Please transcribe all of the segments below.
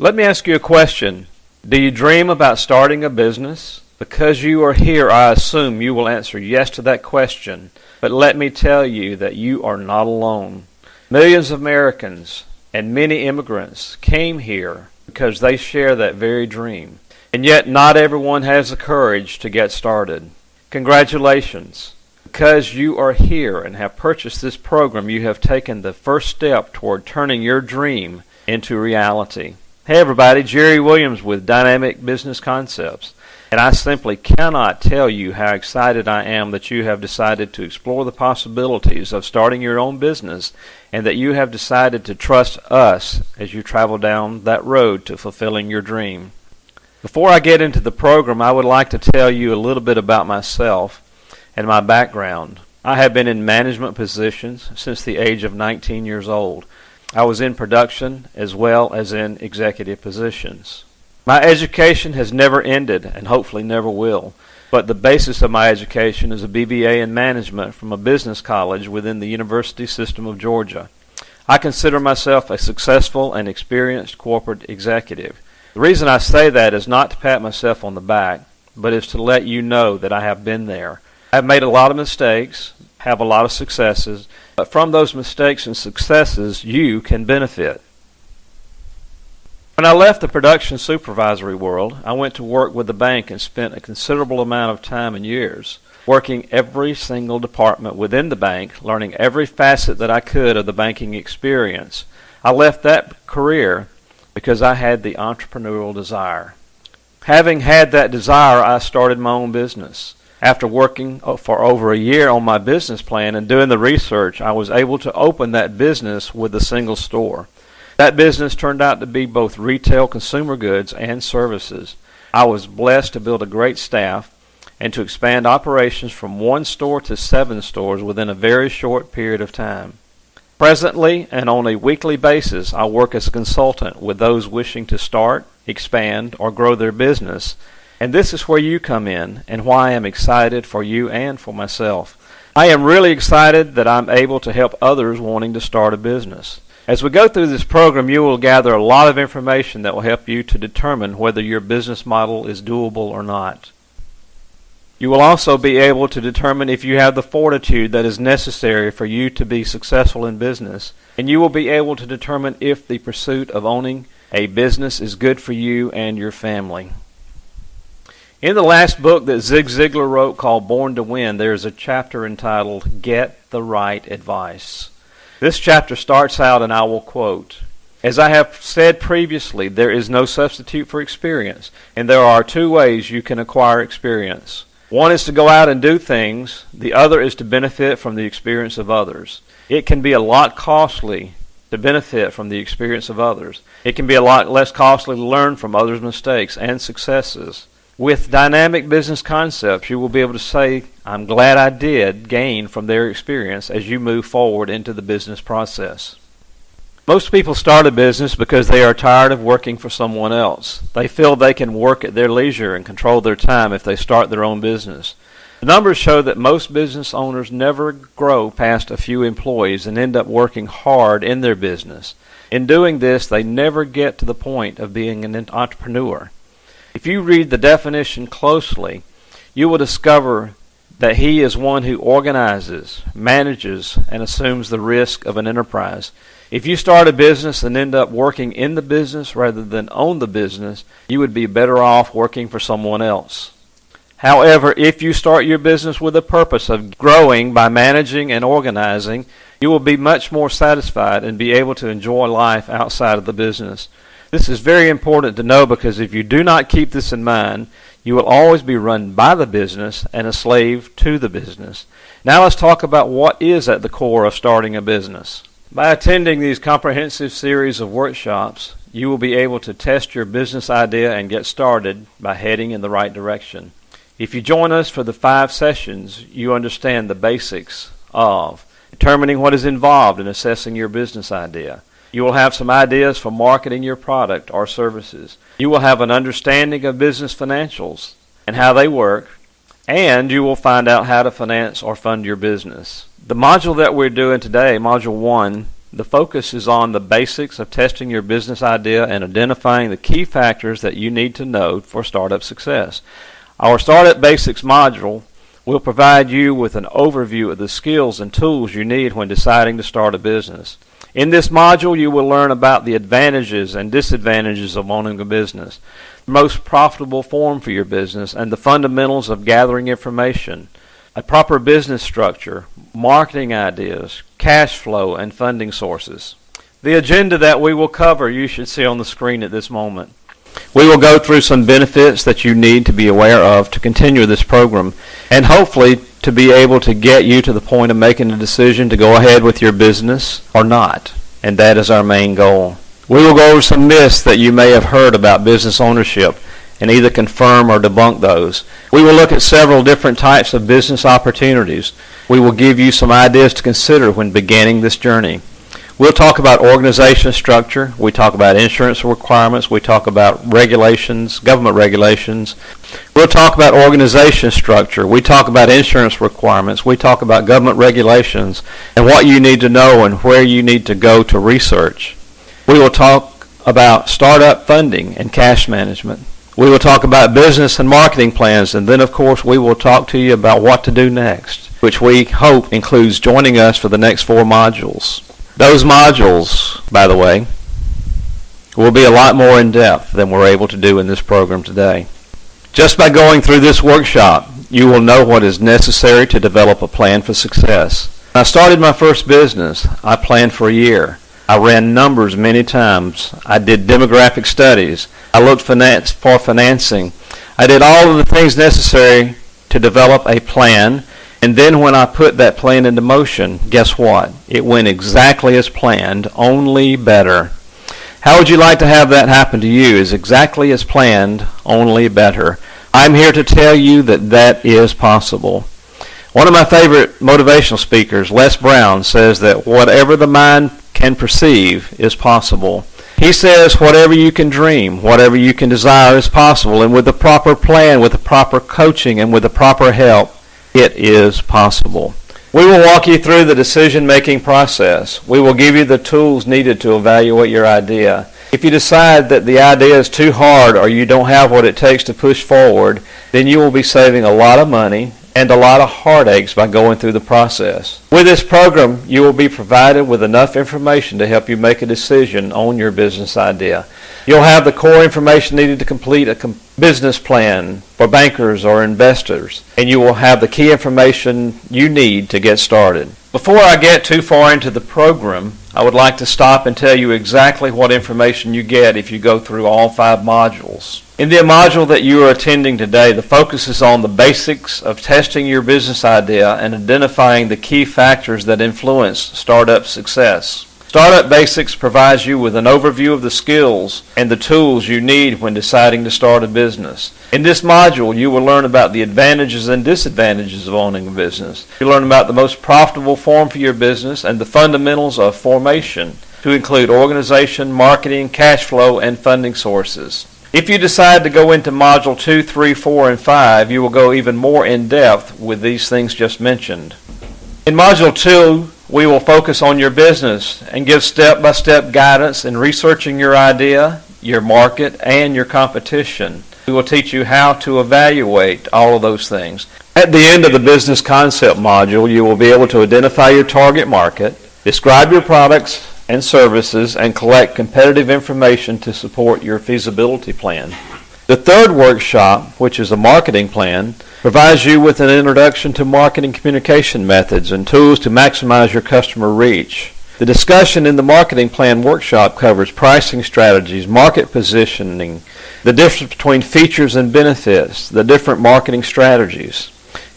Let me ask you a question. Do you dream about starting a business? Because you are here, I assume you will answer yes to that question. But let me tell you that you are not alone. Millions of Americans and many immigrants came here because they share that very dream. And yet not everyone has the courage to get started. Congratulations. Because you are here and have purchased this program, you have taken the first step toward turning your dream into reality. Hey everybody, Jerry Williams with Dynamic Business Concepts. And I simply cannot tell you how excited I am that you have decided to explore the possibilities of starting your own business and that you have decided to trust us as you travel down that road to fulfilling your dream. Before I get into the program, I would like to tell you a little bit about myself and my background. I have been in management positions since the age of 19 years old. I was in production as well as in executive positions. My education has never ended and hopefully never will, but the basis of my education is a BBA in management from a business college within the University System of Georgia. I consider myself a successful and experienced corporate executive. The reason I say that is not to pat myself on the back, but is to let you know that I have been there. I've made a lot of mistakes, have a lot of successes, but from those mistakes and successes, you can benefit. When I left the production supervisory world, I went to work with the bank and spent a considerable amount of time and years working every single department within the bank, learning every facet that I could of the banking experience. I left that career because I had the entrepreneurial desire. Having had that desire, I started my own business. After working for over a year on my business plan and doing the research, I was able to open that business with a single store. That business turned out to be both retail consumer goods and services. I was blessed to build a great staff and to expand operations from 1 store to 7 stores within a very short period of time. Presently and on a weekly basis, I work as a consultant with those wishing to start, expand, or grow their business. And this is where you come in and why I am excited for you and for myself. I am really excited that I'm able to help others wanting to start a business. As we go through this program, you will gather a lot of information that will help you to determine whether your business model is doable or not. You will also be able to determine if you have the fortitude that is necessary for you to be successful in business, and you will be able to determine if the pursuit of owning a business is good for you and your family. In the last book that Zig Ziglar wrote called Born to Win, there is a chapter entitled Get the Right Advice. This chapter starts out, and I will quote, "As I have said previously, there is no substitute for experience, and there are 2 ways you can acquire experience. One is to go out and do things. The other is to benefit from the experience of others. It can be a lot costly to benefit from the experience of others. It can be a lot less costly to learn from others' mistakes and successes. With Dynamic Business Concepts, you will be able to say, I'm glad I did gain from their experience as you move forward into the business process." Most people start a business because they are tired of working for someone else. They feel they can work at their leisure and control their time if they start their own business. The numbers show that most business owners never grow past a few employees and end up working hard in their business. In doing this, they never get to the point of being an entrepreneur. If you read the definition closely, you will discover that he is one who organizes, manages, and assumes the risk of an enterprise. If you start a business and end up working in the business rather than own the business, you would be better off working for someone else. However, if you start your business with a purpose of growing by managing and organizing, you will be much more satisfied and be able to enjoy life outside of the business. This is very important to know because if you do not keep this in mind, you will always be run by the business and a slave to the business. Now let's talk about what is at the core of starting a business. By attending these comprehensive series of workshops, you will be able to test your business idea and get started by heading in the right direction. If you join us for the 5 sessions, you understand the basics of determining what is involved in assessing your business idea. You will have some ideas for marketing your product or services. You will have an understanding of business financials and how they work, and you will find out how to finance or fund your business. The module that we're doing today, Module 1, The focus is on the basics of testing your business idea and identifying the key factors that you need to know for startup success. Our Startup Basics module will provide you with an overview of the skills and tools you need when deciding to start a business. In this module, you will learn about the advantages and disadvantages of owning a business, the most profitable form for your business, and the fundamentals of gathering information, a proper business structure, marketing ideas, cash flow, and funding sources. The agenda that we will cover you should see on the screen at this moment. We will go through some benefits that you need to be aware of to continue this program, and hopefully to be able to get you to the point of making a decision to go ahead with your business or not, and that is our main goal. We will go over some myths that you may have heard about business ownership and either confirm or debunk those. We will look at several different types of business opportunities. We will give you some ideas to consider when beginning this journey. We'll talk about organization structure. We talk about insurance requirements. We talk about regulations, government regulations. We'll talk about organization structure. We talk about insurance requirements. We talk about government regulations and what you need to know and where you need to go to research. We will talk about startup funding and cash management. We will talk about business and marketing plans, and then of course we will talk to you about what to do next, which we hope includes joining us for the next 4 modules. Those modules, by the way, will be a lot more in depth than we're able to do in this program today. Just by going through this workshop, you will know what is necessary to develop a plan for success. When I started my first business, I planned for a year. I ran numbers many times. I did demographic studies. I looked for financing. I did all of the things necessary to develop a plan. And then when I put that plan into motion, guess what? It went exactly as planned, only better. How would you like to have that happen to you? Is exactly as planned, only better. I'm here to tell you that that is possible. One of my favorite motivational speakers, Les Brown, says that whatever the mind can perceive is possible. He says whatever you can dream, whatever you can desire is possible, and with the proper plan, with the proper coaching, and with the proper help, it is possible. We will walk you through the decision-making process. We will give you the tools needed to evaluate your idea. If you decide that the idea is too hard or you don't have what it takes to push forward, then you will be saving a lot of money and a lot of heartaches by going through the process. With this program, you will be provided with enough information to help you make a decision on your business idea. You'll have the core information needed to complete a business plan for bankers or investors, and you will have the key information you need to get started. Before I get too far into the program, I would like to stop and tell you exactly what information you get if you go through all 5 modules. In the module that you are attending today, the focus is on the basics of testing your business idea and identifying the key factors that influence startup success. Startup Basics provides you with an overview of the skills and the tools you need when deciding to start a business. In this module, you will learn about the advantages and disadvantages of owning a business. You'll learn about the most profitable form for your business and the fundamentals of formation, to include organization, marketing, cash flow, and funding sources. If you decide to go into Module 2, 3, 4, and 5, you will go even more in depth with these things just mentioned. In Module 2, we will focus on your business and give step-by-step guidance in researching your idea, your market, and your competition. We will teach you how to evaluate all of those things. At the end of the business concept module, you will be able to identify your target market, describe your products and services, and collect competitive information to support your feasibility plan. The third workshop, which is a marketing plan, provides you with an introduction to marketing communication methods and tools to maximize your customer reach. The discussion in the marketing plan workshop covers pricing strategies, market positioning, the difference between features and benefits, the different marketing strategies.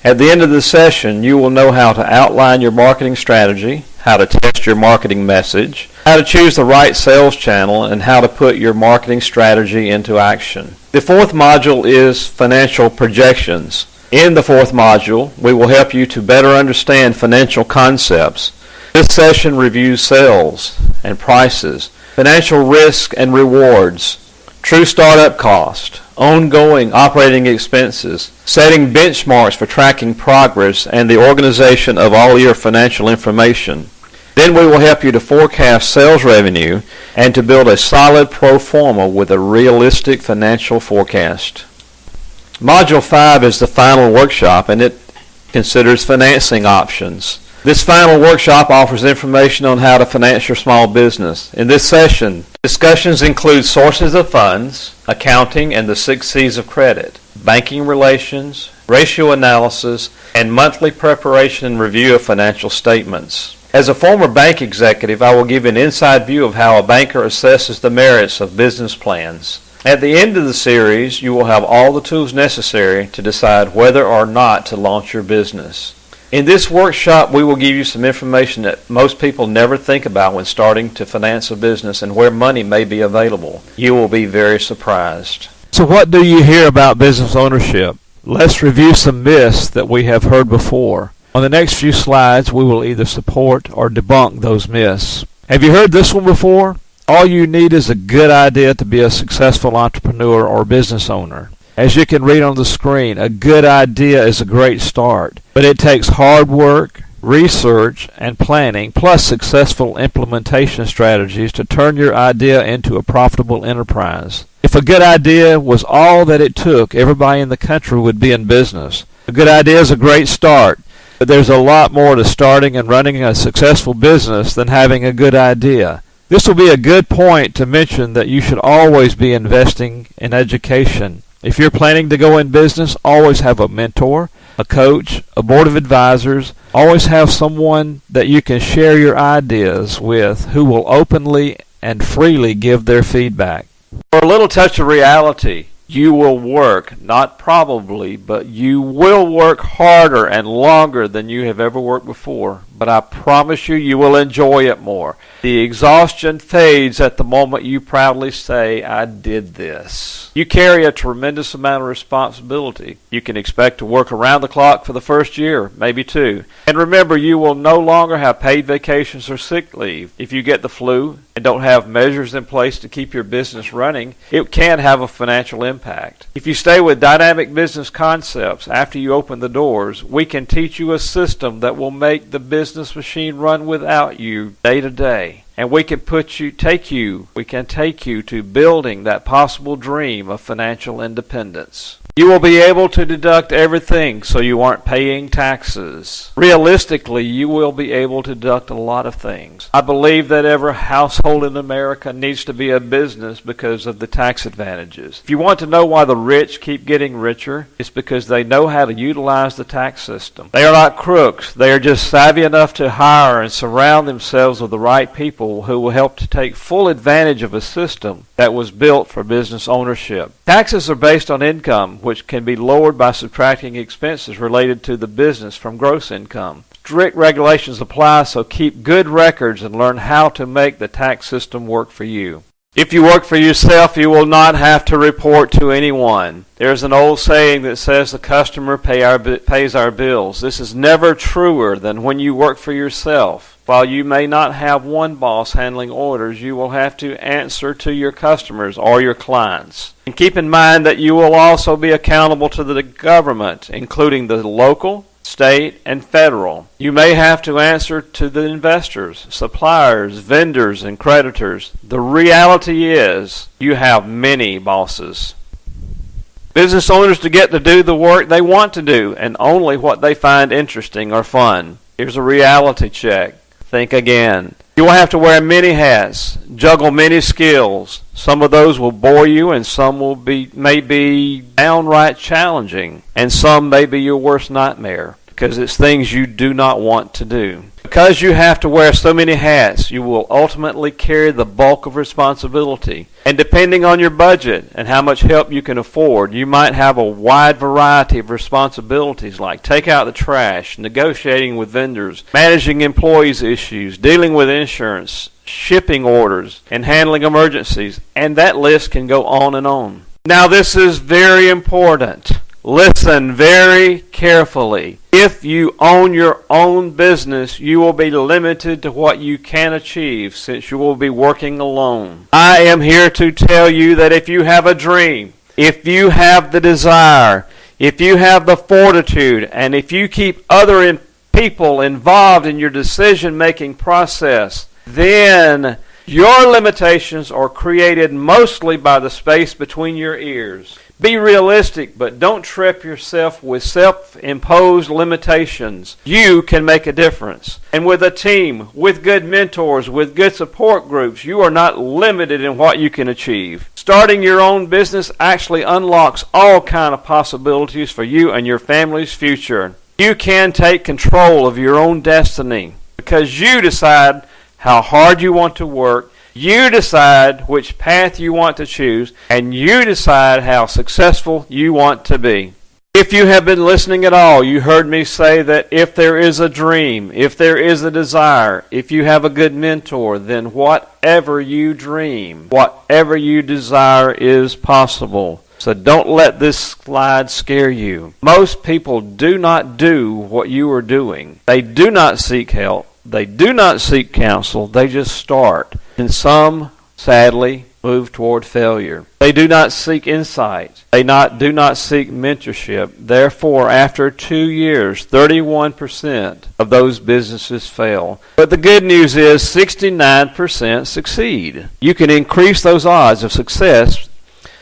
At the end of the session, you will know how to outline your marketing strategy, how to test your marketing message, how to choose the right sales channel, and how to put your marketing strategy into action. The fourth module is financial projections. In the fourth module, we will help you to better understand financial concepts. This session reviews sales and prices, financial risk and rewards, true startup cost, ongoing operating expenses, setting benchmarks for tracking progress, and the organization of all your financial information. Then we will help you to forecast sales revenue and to build a solid pro forma with a realistic financial forecast. Module 5 is the final workshop, and it considers financing options. This final workshop offers information on how to finance your small business. In this session, discussions include sources of funds, accounting, and the 6 C's of credit, banking relations, ratio analysis, and monthly preparation and review of financial statements. As a former bank executive, I will give an inside view of how a banker assesses the merits of business plans. At the end of the series, you will have all the tools necessary to decide whether or not to launch your business. In this workshop, we will give you some information that most people never think about when starting to finance a business and where money may be available. You will be very surprised. So what do you hear about business ownership? Let's review some myths that we have heard before. On the next few slides, we will either support or debunk those myths. Have you heard this one before? All you need is a good idea to be a successful entrepreneur or business owner. As you can read on the screen, a good idea is a great start, but it takes hard work, research, and planning, plus successful implementation strategies to turn your idea into a profitable enterprise. If a good idea was all that it took, everybody in the country would be in business. A good idea is a great start, but there's a lot more to starting and running a successful business than having a good idea. This will be a good point to mention that you should always be investing in education. If you're planning to go in business, always have a mentor, a coach, a board of advisors. Always have someone that you can share your ideas with who will openly and freely give their feedback. For a little touch of reality, you will work, not probably, but you will work harder and longer than you have ever worked before. But I promise you, you will enjoy it more. The exhaustion fades at the moment you proudly say, I did this. You carry a tremendous amount of responsibility. You can expect to work around the clock for the first year, maybe 2. And remember, you will no longer have paid vacations or sick leave. If you get the flu and don't have measures in place to keep your business running, it can have a financial impact. If you stay with dynamic business concepts after you open the doors, we can teach you a system that will make the business machine run without you day to day. And we can take you to building that possible dream of financial independence. You will be able to deduct everything so you aren't paying taxes. Realistically, you will be able to deduct a lot of things. I believe that every household in America needs to be a business because of the tax advantages. If you want to know why the rich keep getting richer, it's because they know how to utilize the tax system. They are not crooks. They are just savvy enough to hire and surround themselves with the right people who will help to take full advantage of a system that was built for business ownership. Taxes are based on income, which can be lowered by subtracting expenses related to the business from gross income. Strict regulations apply, so keep good records and learn how to make the tax system work for you. If you work for yourself, you will not have to report to anyone. There's an old saying that says the customer pays our bills. This is never truer than when you work for yourself. While you may not have one boss handling orders, you will have to answer to your customers or your clients. And keep in mind that you will also be accountable to the government, including the local, state, and federal. You may have to answer to the investors, suppliers, vendors, and creditors. The reality is you have many bosses. Business owners get to do the work they want to do and only what they find interesting or fun. Here's a reality check. Think again. You will have to wear many hats, juggle many skills. Some of those will bore you, and some may be downright challenging, and some may be your worst nightmare because it's things you do not want to do. Because you have to wear so many hats, you will ultimately carry the bulk of responsibility. And depending on your budget and how much help you can afford, you might have a wide variety of responsibilities like take out the trash, negotiating with vendors, managing employees' issues, dealing with insurance, shipping orders, and handling emergencies. And that list can go on and on. Now this is very important. Listen very carefully. If you own your own business, you will be limited to what you can achieve since you will be working alone. I am here to tell you that if you have a dream, if you have the desire, if you have the fortitude, and if you keep other people involved in your decision-making process, then your limitations are created mostly by the space between your ears. Be realistic, but don't trip yourself with self-imposed limitations. You can make a difference. And with a team, with good mentors, with good support groups, you are not limited in what you can achieve. Starting your own business actually unlocks all kinds of possibilities for you and your family's future. You can take control of your own destiny because you decide how hard you want to work. You decide which path you want to choose, and you decide how successful you want to be. If you have been listening at all, you heard me say that if there is a dream, if there is a desire, if you have a good mentor, then whatever you dream, whatever you desire is possible. So don't let this slide scare you. Most people do not do what you are doing. They do not seek help. They do not seek counsel. They just start. And some, sadly, move toward failure. They do not seek insight. They do not seek mentorship. Therefore, after 2 years, 31% of those businesses fail. But the good news is 69% succeed. You can increase those odds of success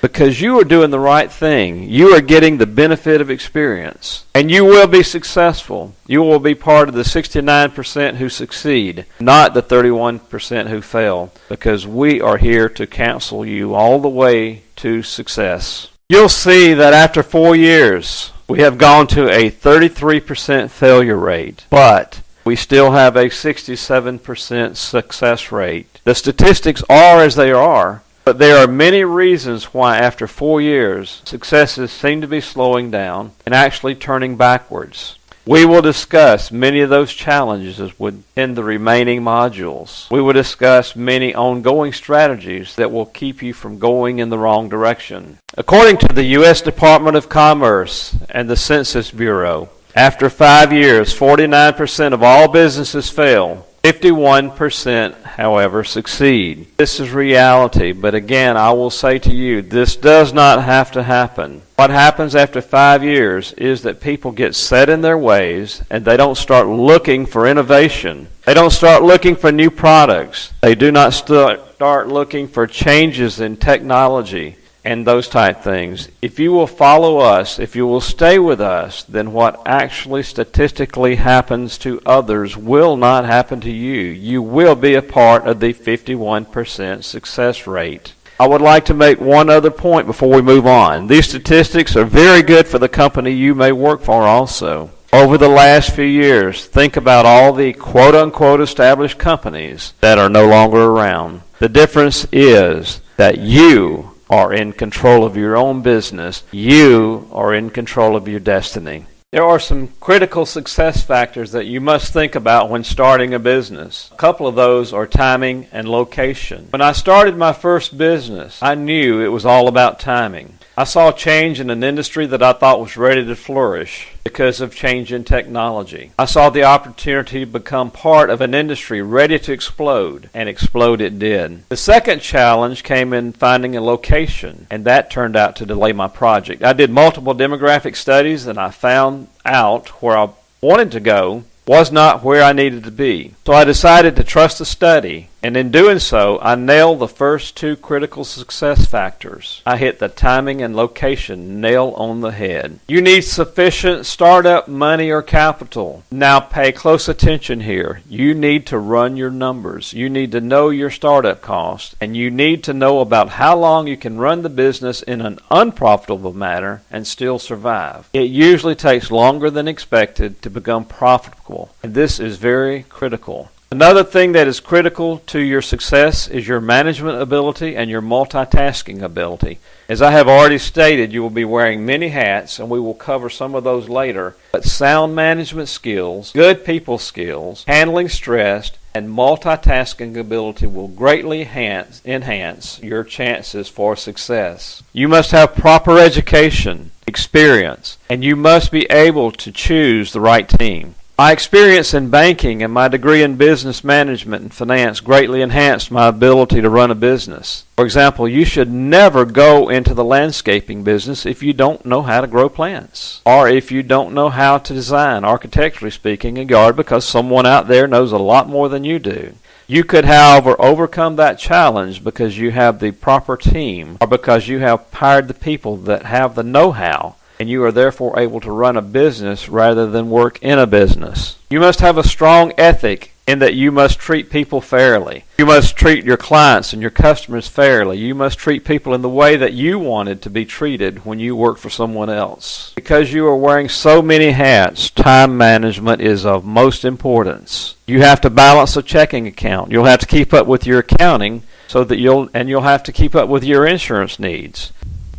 because you are doing the right thing. You are getting the benefit of experience. And you will be successful. You will be part of the 69% who succeed, not the 31% who fail, because we are here to counsel you all the way to success. You'll see that after 4 years, we have gone to a 33% failure rate, but we still have a 67% success rate. The statistics are as they are. But there are many reasons why after 4 years, successes seem to be slowing down and actually turning backwards. We will discuss many of those challenges within the remaining modules. We will discuss many ongoing strategies that will keep you from going in the wrong direction. According to the U.S. Department of Commerce and the Census Bureau, after 5 years, 49% of all businesses fail. 51%, however, succeed. This is reality, but again, I will say to you, this does not have to happen. What happens after 5 years is that people get set in their ways and they don't start looking for innovation. They don't start looking for new products. They do not start looking for changes in technology and those type things. If you will follow us, if you will stay with us, then what actually statistically happens to others will not happen to you. You will be a part of the 51% success rate. I would like to make one other point before we move on. These statistics are very good for the company you may work for also. Over the last few years, think about all the quote-unquote established companies that are no longer around. The difference is that you are in control of your own business. You are in control of your destiny. There are some critical success factors that you must think about when starting a business. A couple of those are timing and location. When I started my first business, I knew it was all about timing. I saw change in an industry that I thought was ready to flourish because of change in technology. I saw the opportunity to become part of an industry ready to explode, and explode it did. The second challenge came in finding a location, and that turned out to delay my project. I did multiple demographic studies, and I found out where I wanted to go was not where I needed to be. So I decided to trust the study, and in doing so, I nailed the first two critical success factors. I hit the timing and location nail on the head. You need sufficient startup money or capital. Now pay close attention here. You need to run your numbers. You need to know your startup cost, and you need to know about how long you can run the business in an unprofitable manner and still survive. It usually takes longer than expected to become profitable, and this is very critical. Another thing that is critical to your success is your management ability and your multitasking ability. As I have already stated, you will be wearing many hats, and we will cover some of those later. But sound management skills, good people skills, handling stress, and multitasking ability will greatly enhance your chances for success. You must have proper education, experience, and you must be able to choose the right team. My experience in banking and my degree in business management and finance greatly enhanced my ability to run a business. For example, you should never go into the landscaping business if you don't know how to grow plants, or if you don't know how to design, architecturally speaking, a yard, because someone out there knows a lot more than you do. You could, however, overcome that challenge because you have the proper team, or because you have hired the people that have the know-how, and you are therefore able to run a business rather than work in a business. You must have a strong ethic in that you must treat people fairly. You must treat your clients and your customers fairly. You must treat people in the way that you wanted to be treated when you worked for someone else. Because you are wearing so many hats, time management is of most importance. You have to balance a checking account. You'll have to keep up with your accounting you'll have to keep up with your insurance needs.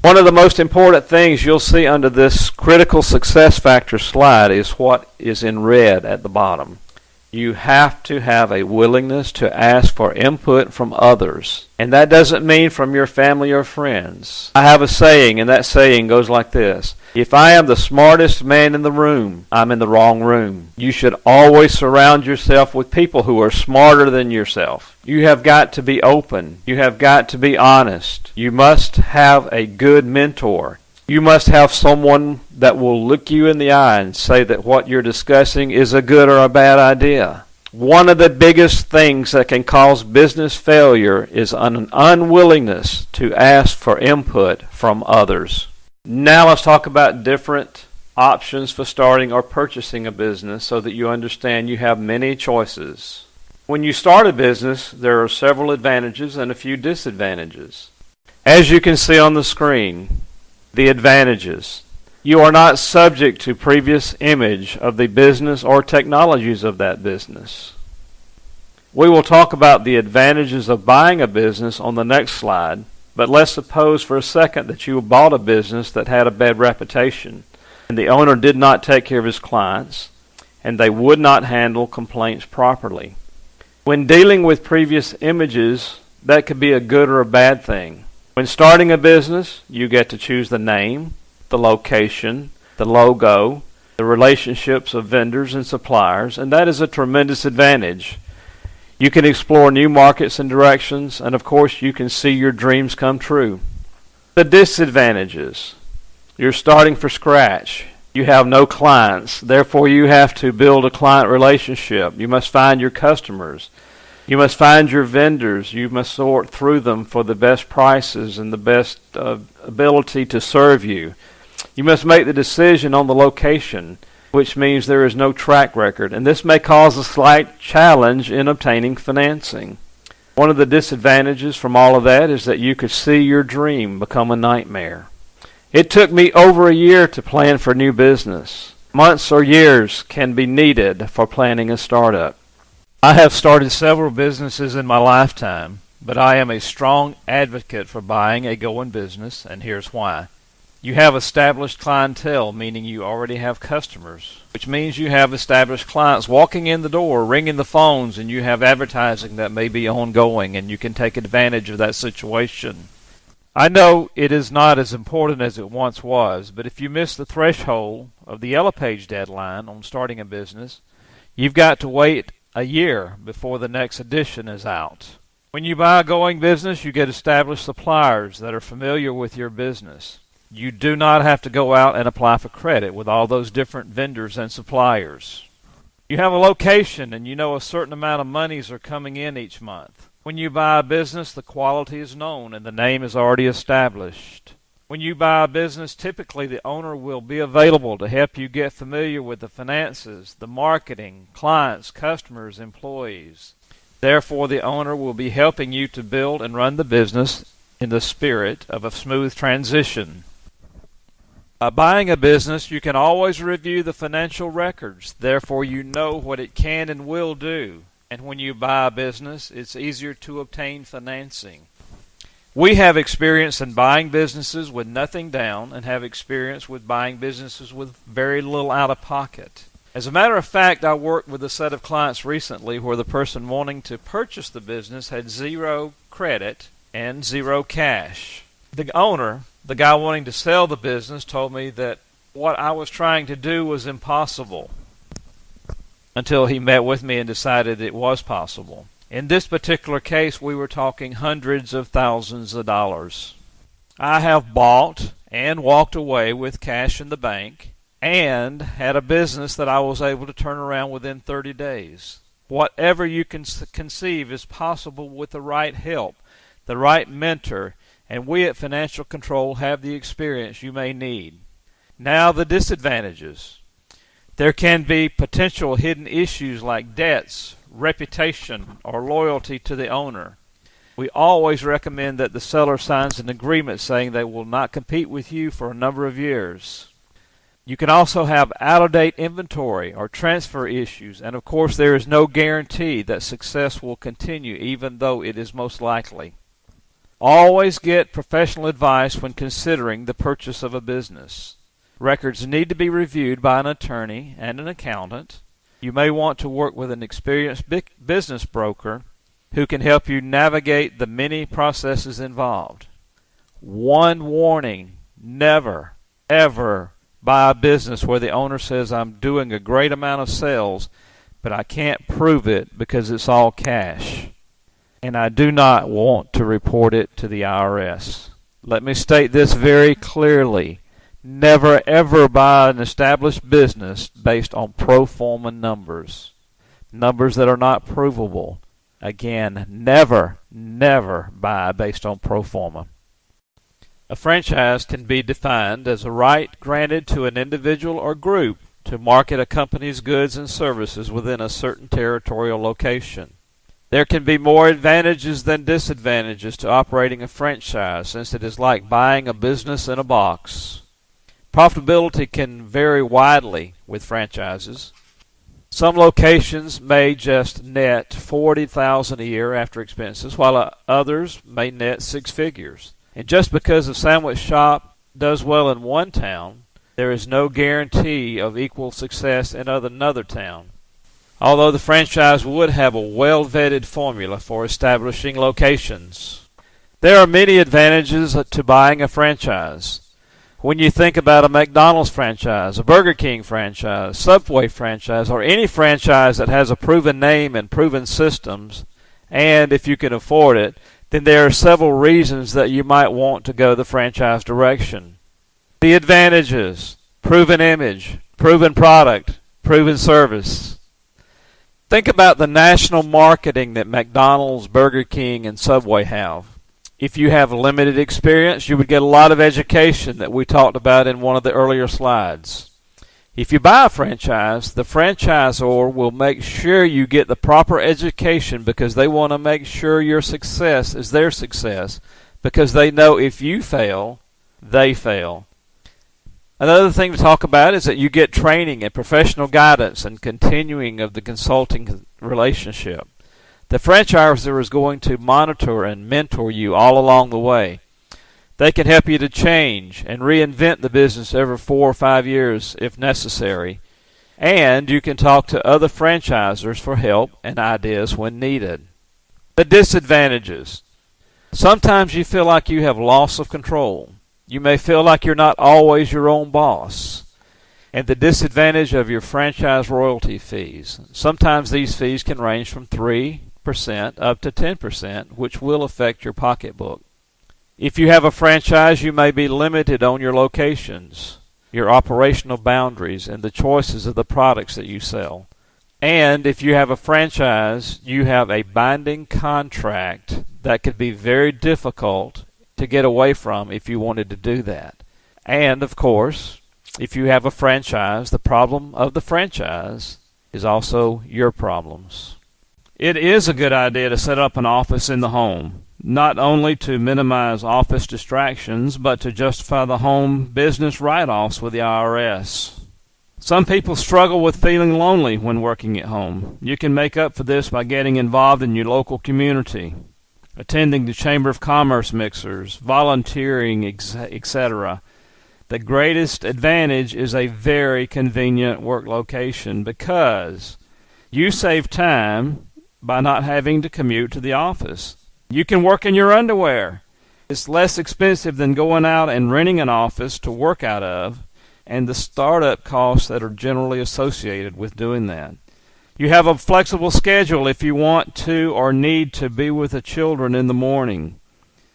One of the most important things you'll see under this critical success factor slide is what is in red at the bottom. You have to have a willingness to ask for input from others. And that doesn't mean from your family or friends. I have a saying, and that saying goes like this: if I am the smartest man in the room, I'm in the wrong room. You should always surround yourself with people who are smarter than yourself. You have got to be open. You have got to be honest. You must have a good mentor. You must have someone that will look you in the eye and say that what you're discussing is a good or a bad idea. One of the biggest things that can cause business failure is an unwillingness to ask for input from others. Now let's talk about different options for starting or purchasing a business so that you understand you have many choices. When you start a business, there are several advantages and a few disadvantages. As you can see on the screen, the advantages. You are not subject to previous image of the business or technologies of that business. We will talk about the advantages of buying a business on the next slide, but let's suppose for a second that you bought a business that had a bad reputation, and the owner did not take care of his clients, and they would not handle complaints properly. When dealing with previous images, that could be a good or a bad thing. When starting a business, you get to choose the name, the location, the logo, the relationships of vendors and suppliers, and that is a tremendous advantage. You can explore new markets and directions, and of course you can see your dreams come true. The disadvantages. You're starting from scratch. You have no clients, therefore you have to build a client relationship. You must find your customers. You must find your vendors. You must sort through them for the best prices and the best ability to serve you. You must make the decision on the location, which means there is no track record, and this may cause a slight challenge in obtaining financing. One of the disadvantages from all of that is that you could see your dream become a nightmare. It took me over a year to plan for new business. Months or years can be needed for planning a startup. I have started several businesses in my lifetime, but I am a strong advocate for buying a going business, and here's why. You have established clientele, meaning you already have customers, which means you have established clients walking in the door, ringing the phones, and you have advertising that may be ongoing, and you can take advantage of that situation. I know it is not as important as it once was, but if you miss the threshold of the Yellow Page deadline on starting a business, you've got to wait a year before the next edition is out. When you buy a going business, you get established suppliers that are familiar with your business. You do not have to go out and apply for credit with all those different vendors and suppliers. You have a location and you know a certain amount of monies are coming in each month. When you buy a business, the quality is known and the name is already established. When you buy a business, typically the owner will be available to help you get familiar with the finances, the marketing, clients, customers, employees. Therefore, the owner will be helping you to build and run the business in the spirit of a smooth transition. By buying a business, you can always review the financial records. Therefore, you know what it can and will do. And when you buy a business, it's easier to obtain financing. We have experience in buying businesses with nothing down and have experience with buying businesses with very little out of pocket. As a matter of fact, I worked with a set of clients recently where the person wanting to purchase the business had zero credit and zero cash. The owner, the guy wanting to sell the business, told me that what I was trying to do was impossible. until he met with me and decided it was possible. In this particular case, we were talking hundreds of thousands of dollars. I have bought and walked away with cash in the bank and had a business that I was able to turn around within 30 days. Whatever you can conceive is possible with the right help, the right mentor, and we at Financial Control have the experience you may need. Now the disadvantages. There can be potential hidden issues like debts, reputation, or loyalty to the owner. We always recommend that the seller signs an agreement saying they will not compete with you for a number of years. You can also have out-of-date inventory or transfer issues, and of course there is no guarantee that success will continue even though it is most likely. Always get professional advice when considering the purchase of a business. Records need to be reviewed by an attorney and an accountant. You may want to work with an experienced business broker who can help you navigate the many processes involved. One warning: never, ever buy a business where the owner says, "I'm doing a great amount of sales, but I can't prove it because it's all cash, and I do not want to report it to the IRS." Let me state this very clearly. Never ever buy an established business based on pro forma numbers that are not provable. Again, never buy based on pro forma. A franchise can be defined as a right granted to an individual or group to market a company's goods and services within a certain territorial location. There can be more advantages than disadvantages to operating a franchise, since it is like buying a business in a box. Profitability can vary widely with franchises. Some locations may just net $40,000 a year after expenses, while others may net six figures. And just because a sandwich shop does well in one town, there is no guarantee of equal success in another town. Although the franchise would have a well-vetted formula for establishing locations. There are many advantages to buying a franchise. When you think about a McDonald's franchise, a Burger King franchise, Subway franchise, or any franchise that has a proven name and proven systems, and if you can afford it, then there are several reasons that you might want to go the franchise direction. The advantages: proven image, proven product, proven service. Think about the national marketing that McDonald's, Burger King, and Subway have. If you have limited experience, you would get a lot of education that we talked about in one of the earlier slides. If you buy a franchise, the franchisor will make sure you get the proper education because they want to make sure your success is their success, because they know if you fail, they fail. Another thing to talk about is that you get training and professional guidance and continuing of the consulting relationship. The franchisor is going to monitor and mentor you all along the way. They can help you to change and reinvent the business every 4 or 5 years if necessary. And you can talk to other franchisors for help and ideas when needed. The disadvantages. Sometimes you feel like you have loss of control. You may feel like you're not always your own boss. And the disadvantage of your franchise royalty fees. Sometimes these fees can range from 3% up to 10%, which will affect your pocketbook. If you have a franchise, you may be limited on your locations, your operational boundaries, and the choices of the products that you sell. And if you have a franchise, you have a binding contract that could be very difficult to get away from if you wanted to do that. And, of course, if you have a franchise, the problem of the franchise is also your problems. It is a good idea to set up an office in the home, not only to minimize office distractions, but to justify the home business write-offs with the IRS. Some people struggle with feeling lonely when working at home. You can make up for this by getting involved in your local community, attending the Chamber of Commerce mixers, volunteering, etc. The greatest advantage is a very convenient work location because you save time by not having to commute to the office. You can work in your underwear. It's less expensive than going out and renting an office to work out of, and the startup costs that are generally associated with doing that. You have a flexible schedule if you want to or need to be with the children in the morning.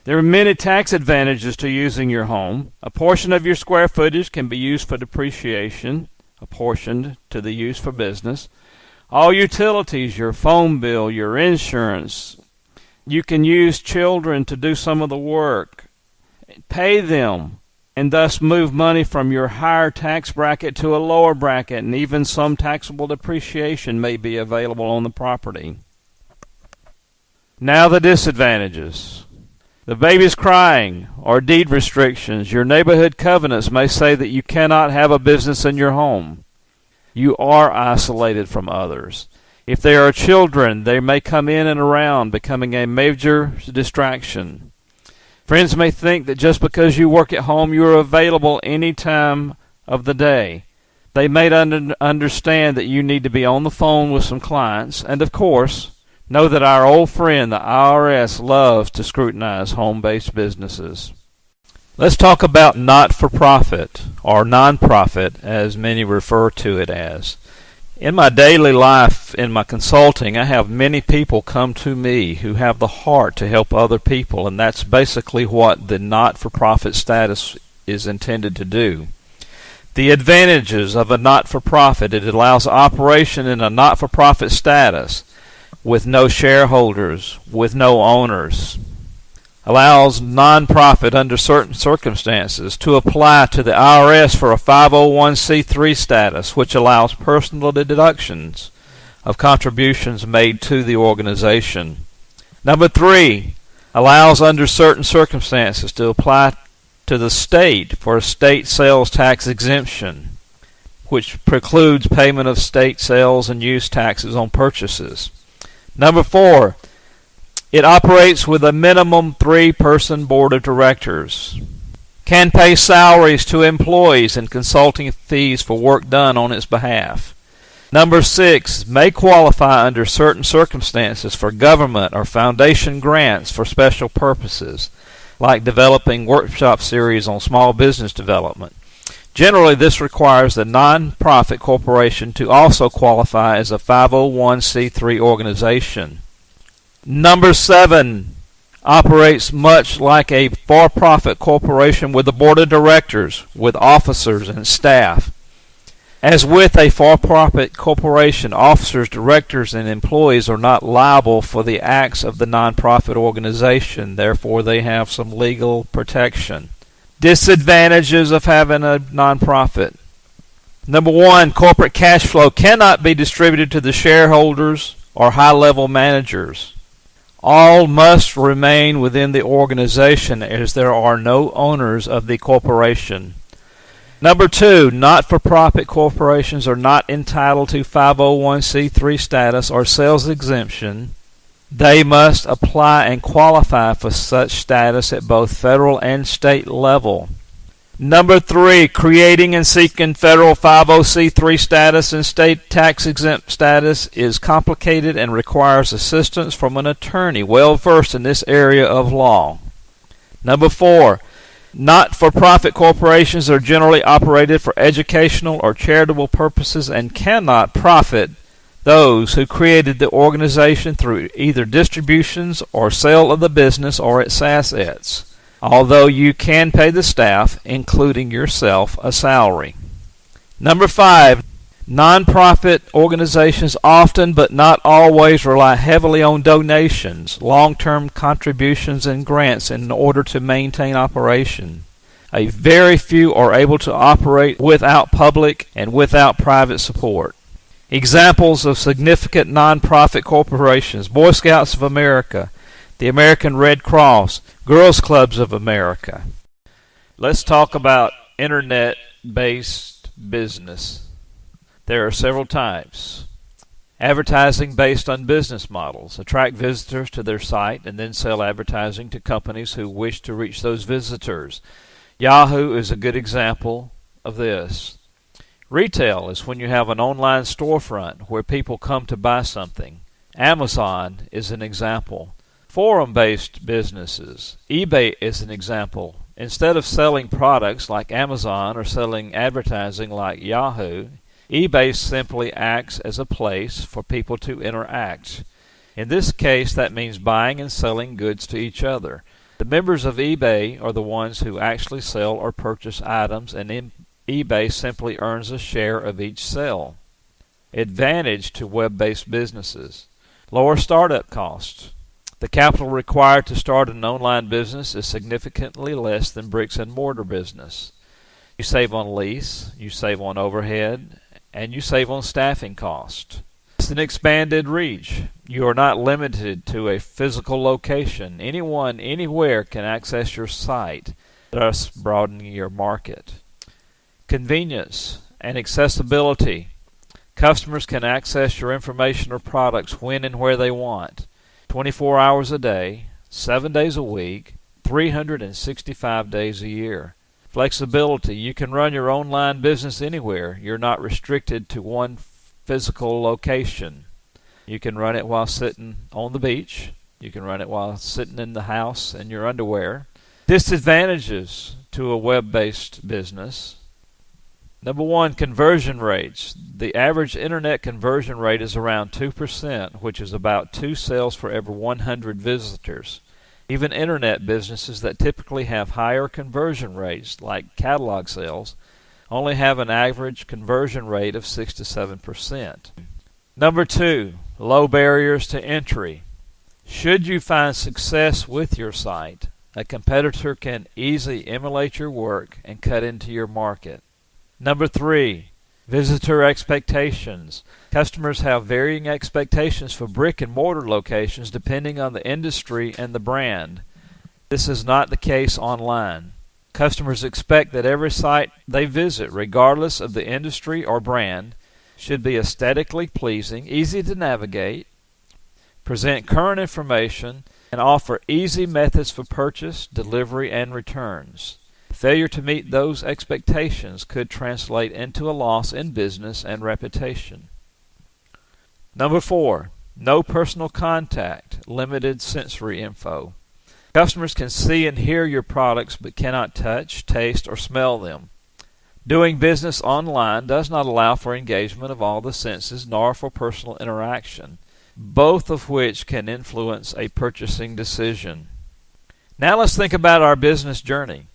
There are many tax advantages to using your home. A portion of your square footage can be used for depreciation, apportioned to the use for business. All utilities, your phone bill, your insurance. You can use children to do some of the work. Pay them, and thus move money from your higher tax bracket to a lower bracket, and even some taxable depreciation may be available on the property. Now the disadvantages. The baby's crying, or deed restrictions. Your neighborhood covenants may say that you cannot have a business in your home. You are isolated from others. If there are children, they may come in and around, becoming a major distraction. Friends may think that just because you work at home, you are available any time of the day. They may understand that you need to be on the phone with some clients, and of course, know that our old friend, the IRS, loves to scrutinize home-based businesses. Let's talk about not-for-profit, or non-profit, as many refer to it as. In my daily life, in my consulting, I have many people come to me who have the heart to help other people, and that's basically what the not-for-profit status is intended to do. The advantages of a not-for-profit: it allows operation in a not-for-profit status with no shareholders, with no owners. Allows non-profit under certain circumstances to apply to the IRS for a 501c3 status, which allows personal deductions of contributions made to the organization. Number 3, allows under certain circumstances to apply to the state for a state sales tax exemption, which precludes payment of state sales and use taxes on purchases. Number 4, it operates with a minimum 3-person board of directors. Can pay salaries to employees and consulting fees for work done on its behalf. Number 6, may qualify under certain circumstances for government or foundation grants for special purposes, like developing workshop series on small business development. Generally, this requires the non-profit corporation to also qualify as a 501c3 organization. Number 7, operates much like a for-profit corporation with a board of directors, with officers and staff. As with a for-profit corporation, officers, directors, and employees are not liable for the acts of the non-profit organization. Therefore, they have some legal protection. Disadvantages of having a nonprofit. Number 1, corporate cash flow cannot be distributed to the shareholders or high-level managers. All must remain within the organization, as there are no owners of the corporation. Number 2, not-for-profit corporations are not entitled to 501c3 status or sales exemption. They must apply and qualify for such status at both federal and state level. Number 3, creating and seeking federal 501c3 status and state tax-exempt status is complicated and requires assistance from an attorney well versed in this area of law. Number 4, not-for-profit corporations are generally operated for educational or charitable purposes and cannot profit those who created the organization through either distributions or sale of the business or its assets, although you can pay the staff, including yourself, a salary. Number 5, nonprofit organizations often but not always rely heavily on donations, long-term contributions, and grants in order to maintain operation. A very few are able to operate without public and without private support. Examples of significant nonprofit corporations: Boy Scouts of America, the American Red Cross, Girls Clubs of America. Let's talk about internet-based business. There are several types. Advertising based on business models. Attract visitors to their site and then sell advertising to companies who wish to reach those visitors. Yahoo is a good example of this. Retail is when you have an online storefront where people come to buy something. Amazon is an example. Forum-based businesses. eBay is an example. Instead of selling products like Amazon or selling advertising like Yahoo, eBay simply acts as a place for people to interact. In this case, that means buying and selling goods to each other. The members of eBay are the ones who actually sell or purchase items, and eBay simply earns a share of each sale. Advantage to web-based businesses. Lower startup costs. The capital required to start an online business is significantly less than bricks and mortar business. You save on lease, you save on overhead, and you save on staffing cost. It's an expanded reach. You are not limited to a physical location. Anyone, anywhere can access your site, thus broadening your market. Convenience and accessibility. Customers can access your information or products when and where they want, 24 hours a day, 7 days a week, 365 days a year. Flexibility. You can run your online business anywhere. You're not restricted to one physical location. You can run it while sitting on the beach. You can run it while sitting in the house in your underwear. Disadvantages to a web-based business. Number one, conversion rates. The average internet conversion rate is around 2%, which is about 2 sales for every 100 visitors. Even internet businesses that typically have higher conversion rates, like catalog sales, only have an average conversion rate of 6 to 7%. Number two, low barriers to entry. Should you find success with your site, a competitor can easily emulate your work and cut into your market. Number three, visitor expectations. Customers have varying expectations for brick and mortar locations depending on the industry and the brand. This is not the case online. Customers expect that every site they visit, regardless of the industry or brand, should be aesthetically pleasing, easy to navigate, present current information, and offer easy methods for purchase, delivery, and returns. Failure to meet those expectations could translate into a loss in business and reputation. Number four, no personal contact, limited sensory info. Customers can see and hear your products but cannot touch, taste, or smell them. Doing business online does not allow for engagement of all the senses nor for personal interaction, both of which can influence a purchasing decision. Now let's think about our business journey.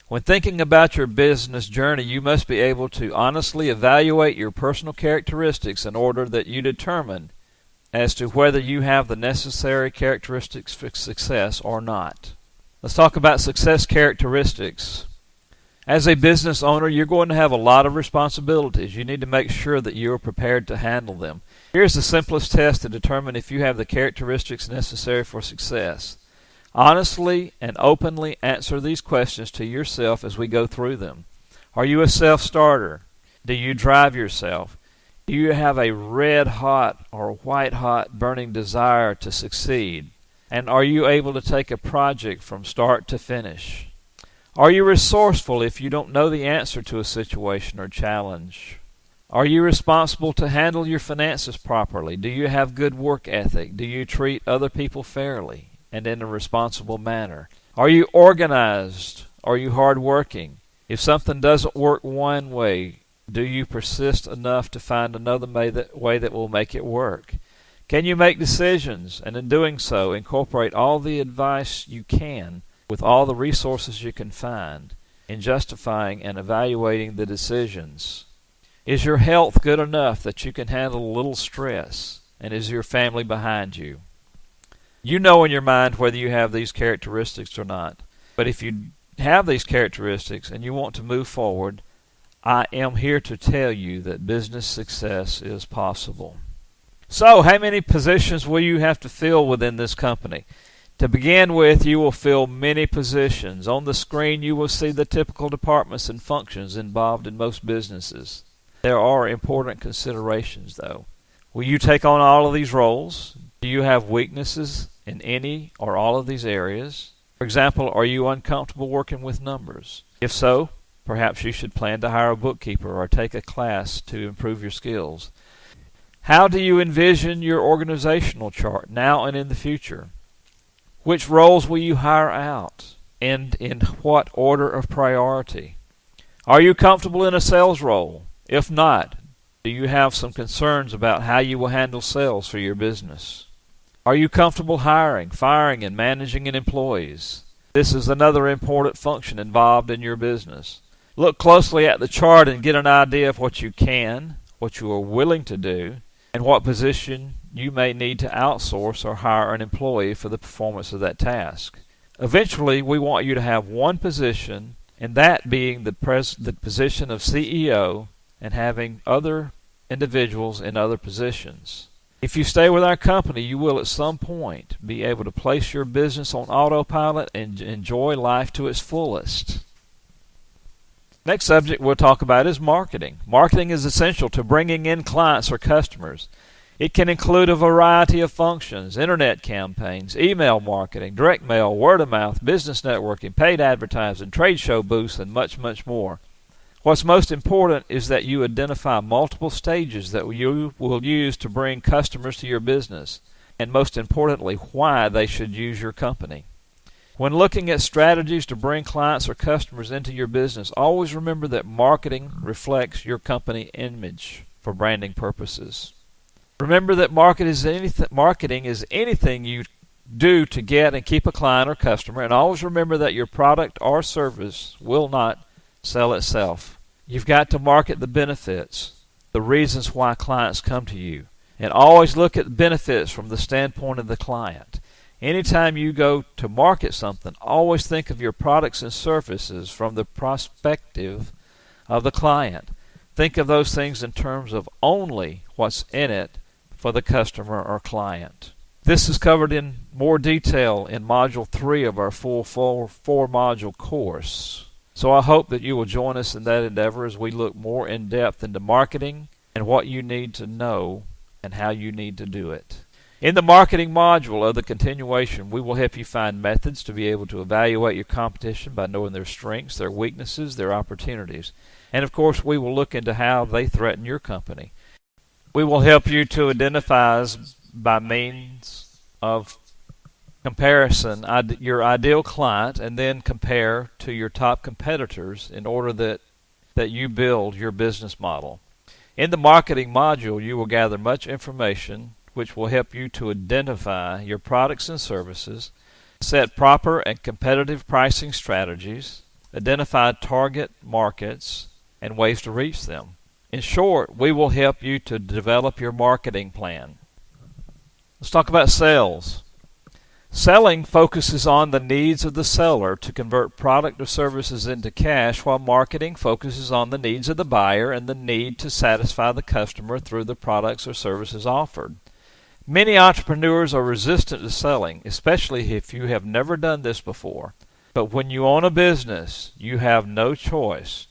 When thinking about your business journey, you must be able to honestly evaluate your personal characteristics in order that you determine as to whether you have the necessary characteristics for success or not. Let's talk about success characteristics. As a business owner, you're going to have a lot of responsibilities. You need to make sure that you are prepared to handle them. Here's the simplest test to determine if you have the characteristics necessary for success. Honestly and openly answer these questions to yourself as we go through them. Are you a self-starter? Do you drive yourself? Do you have a red-hot or white-hot burning desire to succeed? And are you able to take a project from start to finish? Are you resourceful if you don't know the answer to a situation or challenge? Are you responsible to handle your finances properly? Do you have good work ethic? Do you treat other people fairly and in a responsible manner? Are you organized? Are you hardworking? If something doesn't work one way, do you persist enough to find another way that will make it work? Can you make decisions, and in doing so, incorporate all the advice you can with all the resources you can find in justifying and evaluating the decisions? Is your health good enough that you can handle a little stress, and is your family behind you? You know in your mind whether you have these characteristics or not. But if you have these characteristics and you want to move forward, I am here to tell you that business success is possible. So, how many positions will you have to fill within this company? To begin with, you will fill many positions. On the screen, you will see the typical departments and functions involved in most businesses. There are important considerations, though. Will you take on all of these roles? Do you have weaknesses in any or all of these areas? For example, are you uncomfortable working with numbers? If so, perhaps you should plan to hire a bookkeeper or take a class to improve your skills. How do you envision your organizational chart now and in the future? Which roles will you hire out, and in what order of priority? Are you comfortable in a sales role? If not, Do you have some concerns about how you will handle sales for your business? Are you comfortable hiring, firing, and managing employees? This is another important function involved in your business. Look closely at the chart and get an idea of what you can, what you are willing to do, and what position you may need to outsource or hire an employee for the performance of that task. Eventually, we want you to have one position, and that being the position of CEO, and having other individuals in other positions. If you stay with our company, you will at some point be able to place your business on autopilot and enjoy life to its fullest. Next subject we'll talk about is marketing. Marketing is essential to bringing in clients or customers. It can include a variety of functions: internet campaigns, email marketing, direct mail, word of mouth, business networking, paid advertising, trade show booths, and much, much more. What's most important is that you identify multiple stages that you will use to bring customers to your business, and most importantly, why they should use your company. When looking at strategies to bring clients or customers into your business, always remember that marketing reflects your company image for branding purposes. Remember that marketing is anything you do to get and keep a client or customer, and always remember that your product or service will not sell itself. You've got to market the benefits, the reasons why clients come to you, and always look at the benefits from the standpoint of the client. Anytime you go to market something, always think of your products and services from the perspective of the client. Think of those things in terms of only what's in it for the customer or client. This is covered in more detail in Module 3 of our full 4-module course. So I hope that you will join us in that endeavor as we look more in depth into marketing and what you need to know and how you need to do it. In the marketing module of the continuation, we will help you find methods to be able to evaluate your competition by knowing their strengths, their weaknesses, their opportunities. And of course, we will look into how they threaten your company. We will help you to identify by means of comparison your ideal client, and then compare to your top competitors in order that you build your business model. In the marketing module, you will gather much information which will help you to identify your products and services, set proper and competitive pricing strategies, identify target markets, and ways to reach them. In short, we will help you to develop your marketing plan. Let's talk about sales. Selling focuses on the needs of the seller to convert product or services into cash, while marketing focuses on the needs of the buyer and the need to satisfy the customer through the products or services offered. Many entrepreneurs are resistant to selling, especially if you have never done this before. But when you own a business, you have no choice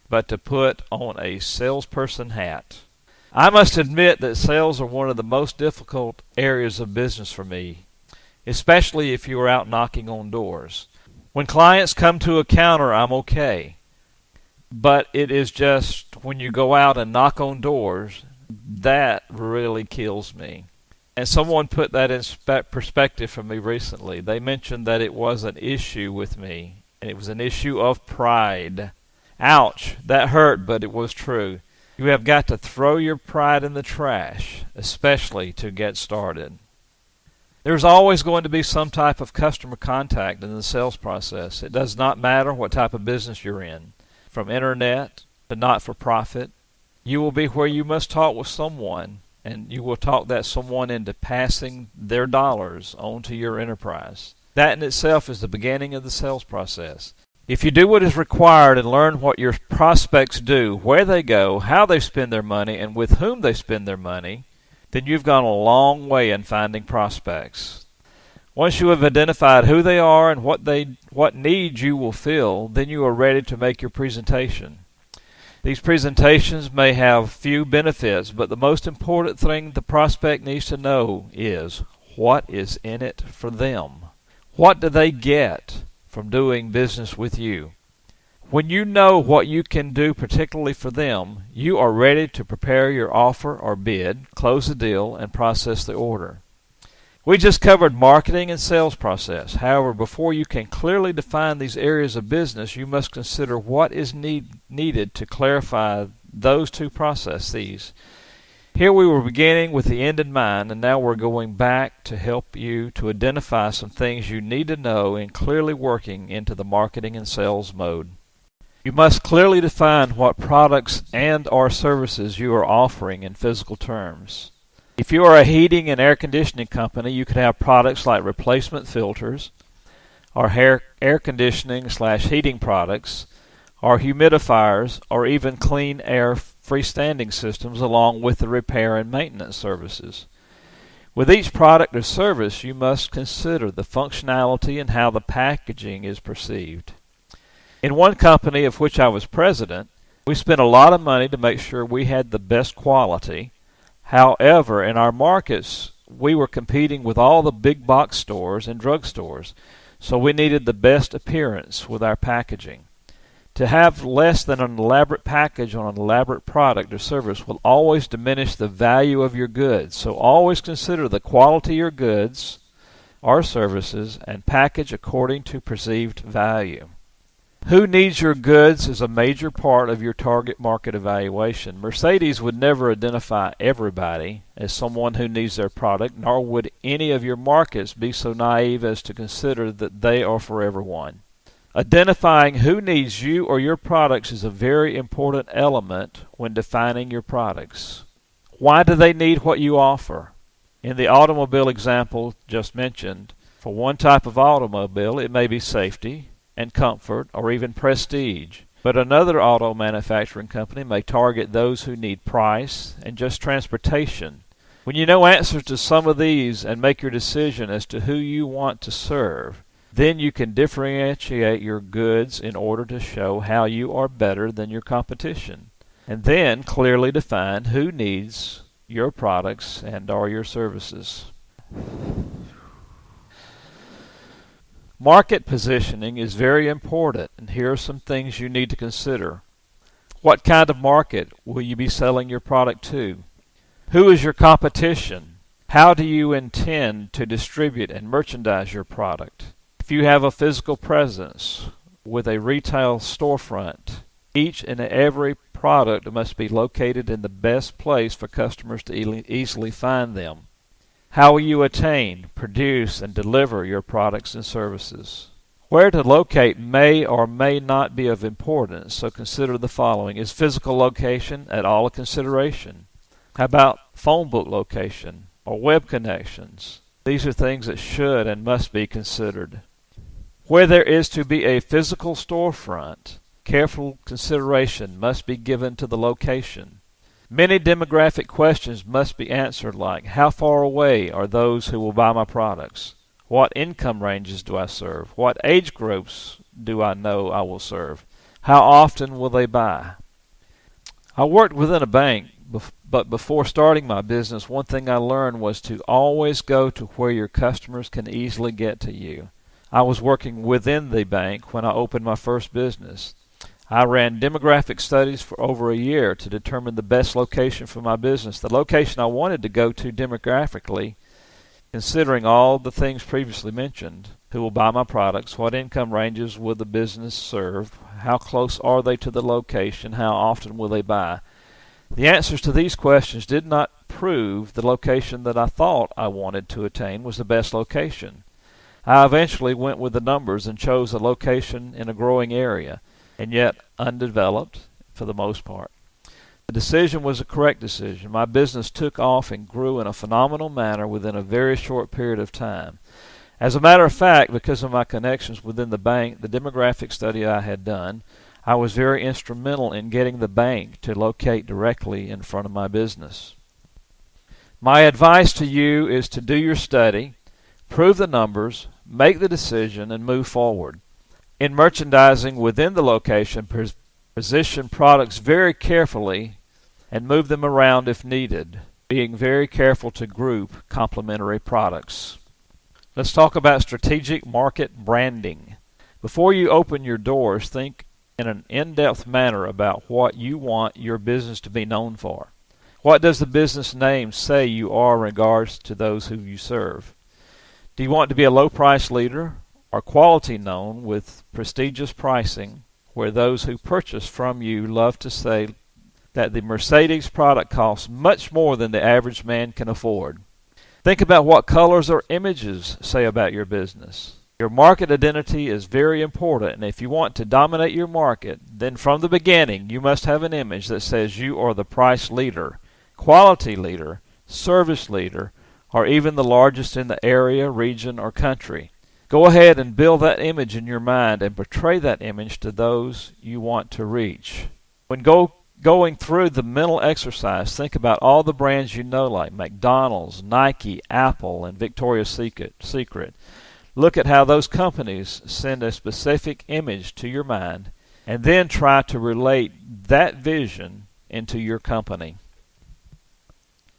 but to put on a salesperson hat. I must admit that sales are one of the most difficult areas of business for me, especially if you are out knocking on doors. When clients come to a counter, I'm okay. But it is just when you go out and knock on doors, that really kills me. And someone put that in perspective for me recently. They mentioned that it was an issue with me, and it was an issue of pride. Ouch, that hurt, but it was true. You have got to throw your pride in the trash, especially to get started. There's always going to be some type of customer contact in the sales process. It does not matter what type of business you're in, from internet to not-for-profit. You will be where you must talk with someone, and you will talk that someone into passing their dollars onto your enterprise. That in itself is the beginning of the sales process. If you do what is required and learn what your prospects do, where they go, how they spend their money, and with whom they spend their money, then you've gone a long way in finding prospects. Once you have identified who they are and what needs you will fill, then you are ready to make your presentation. These presentations may have few benefits, but the most important thing the prospect needs to know is what is in it for them. What do they get from doing business with you? When you know what you can do particularly for them, you are ready to prepare your offer or bid, close the deal, and process the order. We just covered marketing and sales process. However, before you can clearly define these areas of business, you must consider what is needed to clarify those two processes. Here we were beginning with the end in mind, and now we're going back to help you to identify some things you need to know in clearly working into the marketing and sales mode. You must clearly define what products and/or services you are offering in physical terms. If you are a heating and air conditioning company, you could have products like replacement filters, or air conditioning/heating products, or humidifiers, or even clean air freestanding systems along with the repair and maintenance services. With each product or service, you must consider the functionality and how the packaging is perceived. In one company of which I was president, we spent a lot of money to make sure we had the best quality. However, in our markets, we were competing with all the big box stores and drugstores, so we needed the best appearance with our packaging. To have less than an elaborate package on an elaborate product or service will always diminish the value of your goods, so always consider the quality of your goods or services and package according to perceived value. Who needs your goods is a major part of your target market evaluation. Mercedes would never identify everybody as someone who needs their product, nor would any of your markets be so naive as to consider that they are for everyone. Identifying who needs you or your products is a very important element when defining your products. Why do they need what you offer? In the automobile example just mentioned, for one type of automobile it may be safety and comfort, or even prestige. But another auto manufacturing company may target those who need price and just transportation. When you know answers to some of these and make your decision as to who you want to serve, then you can differentiate your goods in order to show how you are better than your competition. And then clearly define who needs your products and/or your services. Market positioning is very important, and here are some things you need to consider. What kind of market will you be selling your product to? Who is your competition? How do you intend to distribute and merchandise your product? If you have a physical presence with a retail storefront, each and every product must be located in the best place for customers to easily find them. How will you attain, produce, and deliver your products and services? Where to locate may or may not be of importance, so consider the following. Is physical location at all a consideration? How about phone book location or web connections? These are things that should and must be considered. Where there is to be a physical storefront, careful consideration must be given to the location. Many demographic questions must be answered, like how far away are those who will buy my products? What income ranges do I serve? What age groups do I know I will serve? How often will they buy? I worked within a bank, but before starting my business, one thing I learned was to always go to where your customers can easily get to you. I was working within the bank when I opened my first business. I ran demographic studies for over a year to determine the best location for my business, the location I wanted to go to demographically, considering all the things previously mentioned. Who will buy my products? What income ranges will the business serve? How close are they to the location? How often will they buy? The answers to these questions did not prove the location that I thought I wanted to attain was the best location. I eventually went with the numbers and chose a location in a growing area, and yet undeveloped for the most part. The decision was a correct decision. My business took off and grew in a phenomenal manner within a very short period of time. As a matter of fact, because of my connections within the bank, the demographic study I had done, I was very instrumental in getting the bank to locate directly in front of my business. My advice to you is to do your study, prove the numbers, make the decision, and move forward. In merchandising within the location, position products very carefully and move them around if needed, being very careful to group complementary products. Let's talk about strategic market branding. Before you open your doors, think in an in-depth manner about what you want your business to be known for. What does the business name say you are in regards to those who you serve? Do you want to be a low-price leader or quality known with prestigious pricing, where those who purchase from you love to say that the Mercedes product costs much more than the average man can afford. Think about what colors or images say about your business. Your market identity is very important, and if you want to dominate your market, then from the beginning you must have an image that says you are the price leader, quality leader, service leader, or even the largest in the area, region, or country. Go ahead and build that image in your mind and portray that image to those you want to reach. When going through the mental exercise, think about all the brands you know, like McDonald's, Nike, Apple, and Victoria's Secret. Look at how those companies send a specific image to your mind, and then try to relate that vision into your company.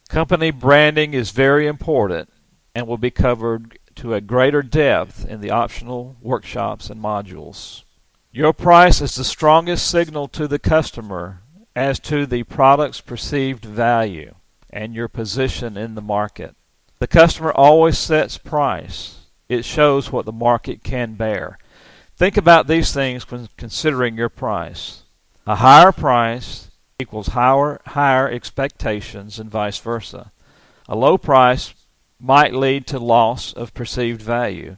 Company branding is very important and will be covered to a greater depth in the optional workshops and modules. Your price is the strongest signal to the customer as to the product's perceived value and your position in the market. The customer always sets price. It shows what the market can bear. Think about these things when considering your price. A higher price equals higher expectations and vice versa. A low price might lead to loss of perceived value.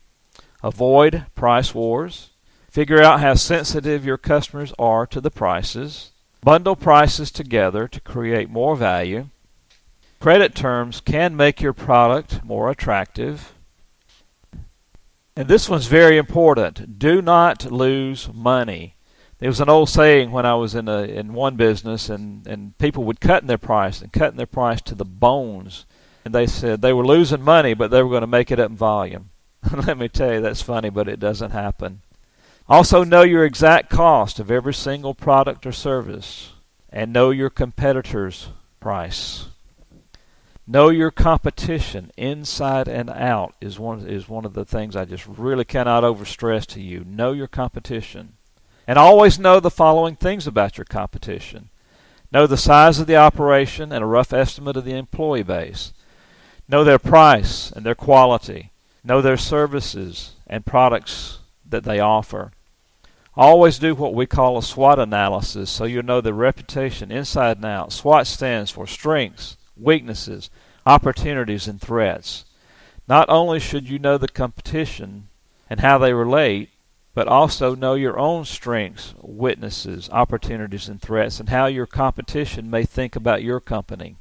Avoid price wars. Figure out how sensitive your customers are to the prices. Bundle prices together to create more value. Credit terms can make your product more attractive. And this one's very important. Do not lose money. There was an old saying when I was in one business, and people would cut in their price to the bones. And they said they were losing money, but they were going to make it up in volume. Let me tell you, that's funny, but it doesn't happen. Also, know your exact cost of every single product or service, and know your competitor's price. Know your competition inside and out is one of the things I just really cannot overstress to you. Know your competition. And always know the following things about your competition. Know the size of the operation and a rough estimate of the employee base. Know their price and their quality. Know their services and products that they offer. Always do what we call a SWOT analysis so you know the reputation inside and out. SWOT stands for strengths, weaknesses, opportunities, and threats. Not only should you know the competition and how they relate, but also know your own strengths, weaknesses, opportunities, and threats, and how your competition may think about your company.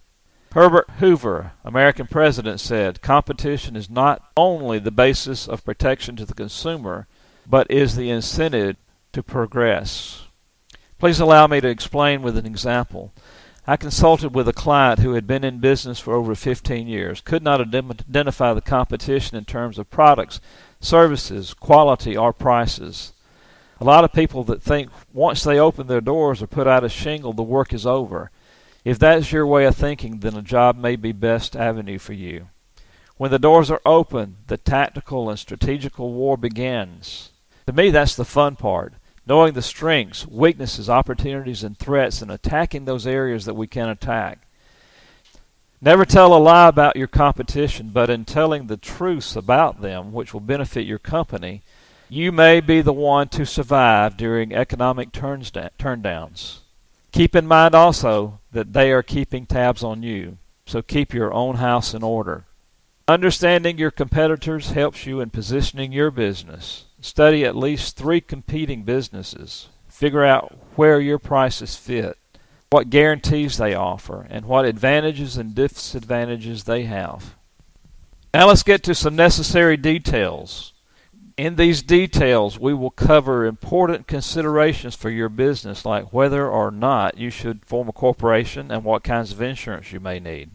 Herbert Hoover, American president, said, "Competition is not only the basis of protection to the consumer, but is the incentive to progress." Please allow me to explain with an example. I consulted with a client who had been in business for over 15 years, could not identify the competition in terms of products, services, quality, or prices. A lot of people that think once they open their doors or put out a shingle, the work is over. If that's your way of thinking, then a job may be best avenue for you. When the doors are open, the tactical and strategical war begins. To me, that's the fun part. Knowing the strengths, weaknesses, opportunities, and threats, and attacking those areas that we can attack. Never tell a lie about your competition, but in telling the truths about them, which will benefit your company, you may be the one to survive during economic turndowns. Keep in mind also that they are keeping tabs on you, so keep your own house in order. Understanding your competitors helps you in positioning your business. Study at least 3 competing businesses. Figure out where your prices fit, what guarantees they offer, and what advantages and disadvantages they have. Now let's get to some necessary details. In these details, we will cover important considerations for your business, like whether or not you should form a corporation and what kinds of insurance you may need.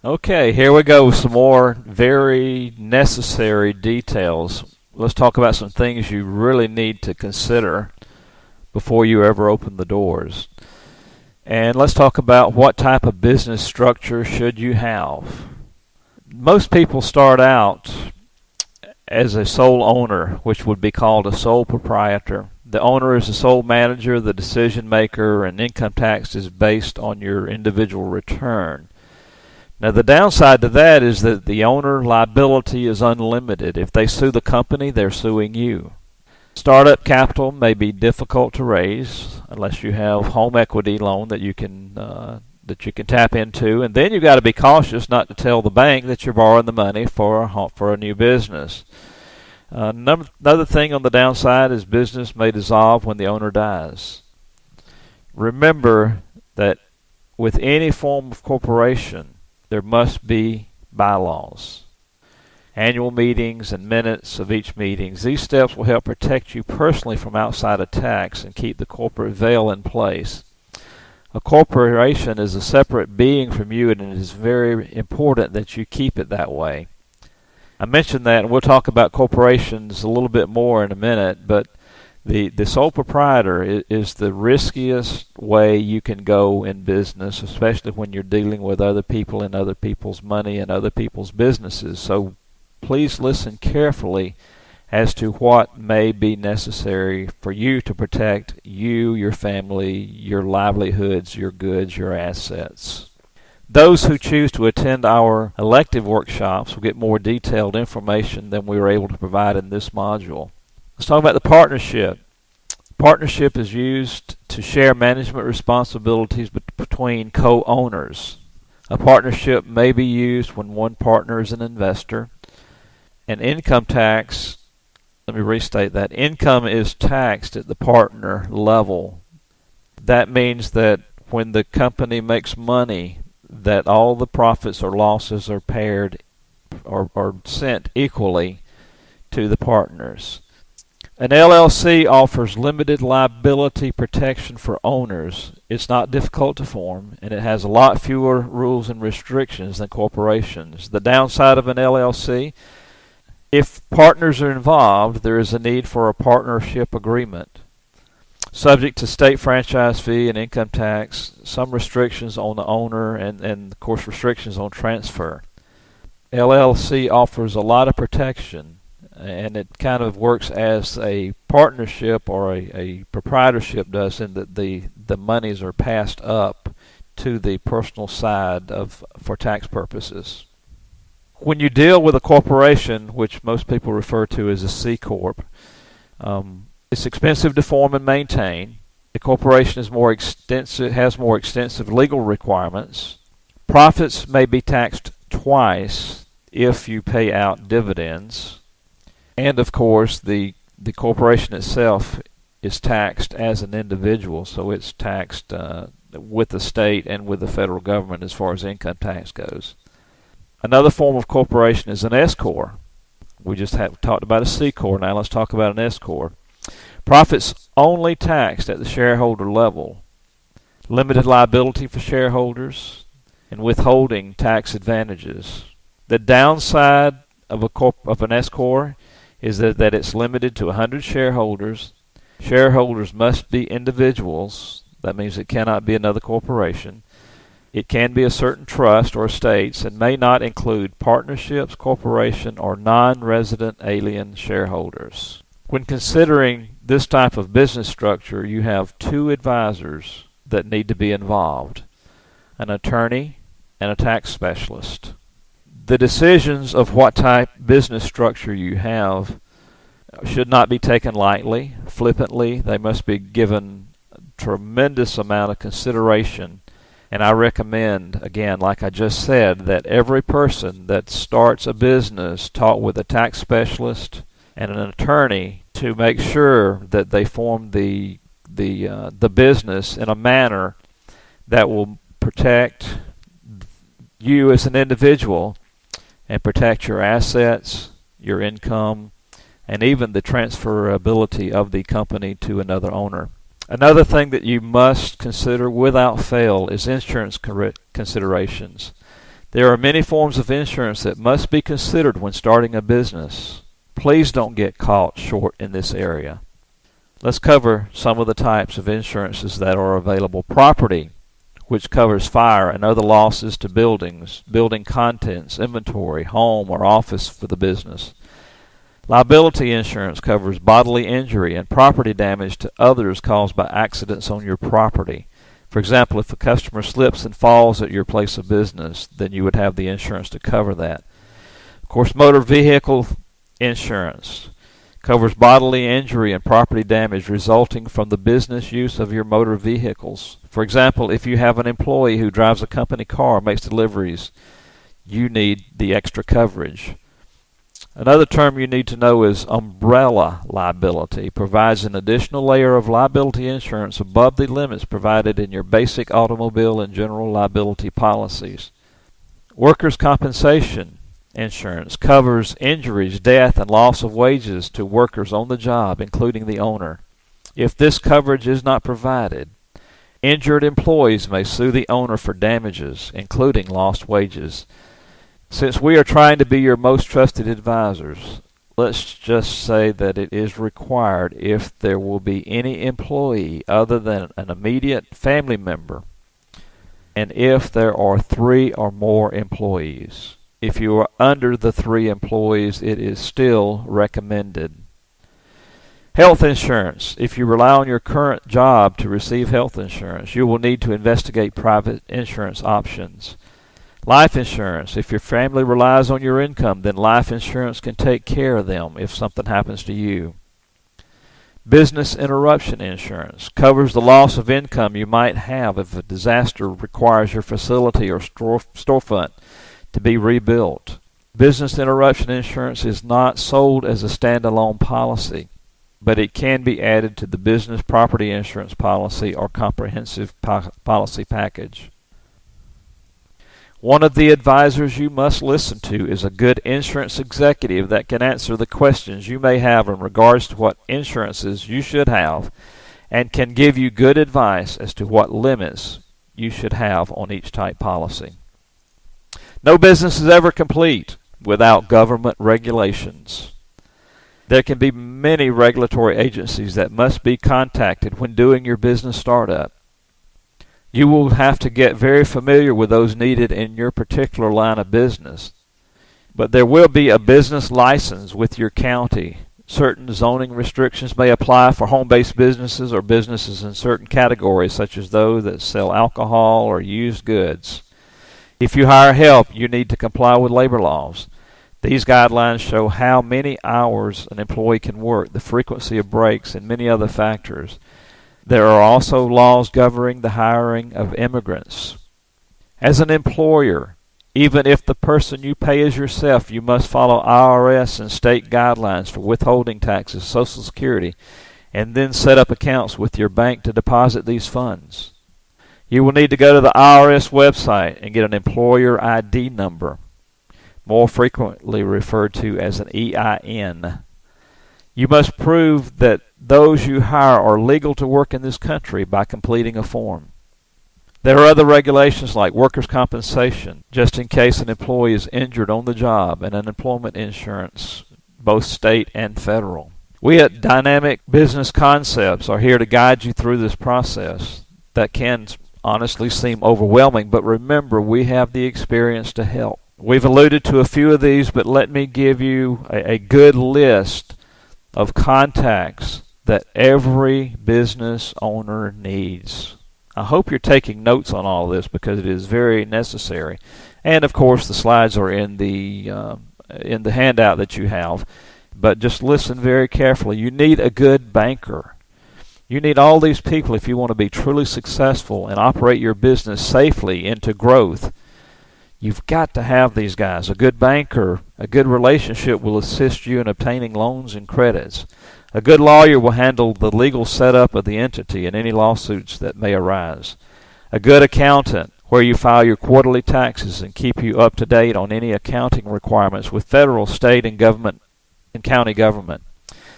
Okay, here we go with some more very necessary details. Let's talk about some things you really need to consider before you ever open the doors. And let's talk about what type of business structure should you have. Most people start out as a sole owner, which would be called a sole proprietor. The owner is the sole manager, the decision maker, and income tax is based on your individual return. Now, the downside to that is that the owner liability is unlimited. If they sue the company, they're suing you. Startup capital may be difficult to raise unless you have home equity loan that you can tap into, and then you've got to be cautious not to tell the bank that you're borrowing the money for a new business. Another thing on the downside is business may dissolve when the owner dies. Remember that with any form of corporation, there must be bylaws, annual meetings and minutes of each meeting. These steps will help protect you personally from outside attacks and keep the corporate veil in place. A corporation is a separate being from you, and it is very important that you keep it that way. I mentioned that, and we'll talk about corporations a little bit more in a minute, but the sole proprietor is the riskiest way you can go in business, especially when you're dealing with other people and other people's money and other people's businesses. So please listen carefully as to what may be necessary for you to protect you, your family, your livelihoods, your goods, your assets. Those who choose to attend our elective workshops will get more detailed information than we were able to provide in this module. Let's talk about the partnership. Partnership is used to share management responsibilities between co-owners. A partnership may be used when one partner is an investor. And income tax, let me restate that, income is taxed at the partner level. That means that when the company makes money, that all the profits or losses are paired or sent equally to the partners. An LLC offers limited liability protection for owners. It's not difficult to form, and it has a lot fewer rules and restrictions than corporations. The downside of an LLC: if partners are involved, there is a need for a partnership agreement, subject to state franchise fee and income tax, some restrictions on the owner, and of course restrictions on transfer. LLC offers a lot of protection, and it kind of works as a partnership or a proprietorship does, in that the monies are passed up to the personal side for tax purposes. When you deal with a corporation, which most people refer to as a C Corp, it's expensive to form and maintain. The corporation is has more extensive legal requirements. Profits may be taxed twice if you pay out dividends. And of course, the corporation itself is taxed as an individual, so it's taxed with the state and with the federal government as far as income tax goes. Another form of corporation is an S Corp. We just talked about a C Corp. Now let's talk about an S Corp. Profits only taxed at the shareholder level. Limited liability for shareholders and withholding tax advantages. The downside of an S Corp is that it's limited to 100 shareholders. Shareholders must be individuals. That means it cannot be another corporation. It can be a certain trust or estates and may not include partnerships, corporation, or non-resident alien shareholders. When considering this type of business structure, you have two advisors that need to be involved: an attorney and a tax specialist. The decisions of what type business structure you have should not be taken lightly, flippantly. They must be given a tremendous amount of consideration. And I recommend, again, like I just said, that every person that starts a business talk with a tax specialist and an attorney to make sure that they form the business in a manner that will protect you as an individual and protect your assets, your income, and even the transferability of the company to another owner. Another thing that you must consider without fail is insurance considerations. There are many forms of insurance that must be considered when starting a business. Please don't get caught short in this area. Let's cover some of the types of insurances that are available. Property, which covers fire and other losses to buildings, building contents, inventory, home, or office for the business. Liability insurance covers bodily injury and property damage to others caused by accidents on your property. For example, if a customer slips and falls at your place of business, then you would have the insurance to cover that. Of course, motor vehicle insurance Covers bodily injury and property damage resulting from the business use of your motor vehicles. For example, if you have an employee who drives a company car or makes deliveries, you need the extra coverage. Another term you need to know is umbrella liability. Provides an additional layer of liability insurance above the limits provided in your basic automobile and general liability policies. Workers' compensation insurance covers injuries, death, and loss of wages to workers on the job, including the owner. If this coverage is not provided, injured employees may sue the owner for damages, including lost wages. Since we are trying to be your most trusted advisors, let's just say that it is required if there will be any employee other than an immediate family member, and if there are 3 or more employees. If you are under the 3 employees, it is still recommended. Health insurance. If you rely on your current job to receive health insurance, you will need to investigate private insurance options. Life insurance. If your family relies on your income, then life insurance can take care of them if something happens to you. Business interruption insurance covers the loss of income you might have if a disaster requires your facility or storefront to be rebuilt. Business interruption insurance is not sold as a standalone policy, but it can be added to the business property insurance policy or comprehensive policy package. One of the advisors you must listen to is a good insurance executive that can answer the questions you may have in regards to what insurances you should have and can give you good advice as to what limits you should have on each type policy. No business is ever complete without government regulations. There can be many regulatory agencies that must be contacted when doing your business startup. You will have to get very familiar with those needed in your particular line of business. But there will be a business license with your county. Certain zoning restrictions may apply for home-based businesses or businesses in certain categories, such as those that sell alcohol or used goods. If you hire help, you need to comply with labor laws. These guidelines show how many hours an employee can work, the frequency of breaks, and many other factors. There are also laws governing the hiring of immigrants. As an employer, even if the person you pay is yourself, you must follow IRS and state guidelines for withholding taxes, Social Security, and then set up accounts with your bank to deposit these funds. You will need to go to the IRS website and get an employer ID number, more frequently referred to as an EIN. You must prove that those you hire are legal to work in this country by completing a form. There are other regulations like workers' compensation, just in case an employee is injured on the job, and unemployment insurance, both state and federal. We at Dynamic Business Concepts are here to guide you through this process that can honestly seem overwhelming, but remember, we have the experience to help. We've alluded to a few of these, but let me give you a good list of contacts that every business owner needs. I hope you're taking notes on all of this because it is very necessary. And of course, the slides are in the handout that you have. But just listen very carefully. You need a good banker. You need all these people if you want to be truly successful and operate your business safely into growth. You've got to have these guys. A good banker, a good relationship will assist you in obtaining loans and credits. A good lawyer will handle the legal setup of the entity and any lawsuits that may arise. A good accountant, where you file your quarterly taxes and keep you up to date on any accounting requirements with federal, state, and government and county government.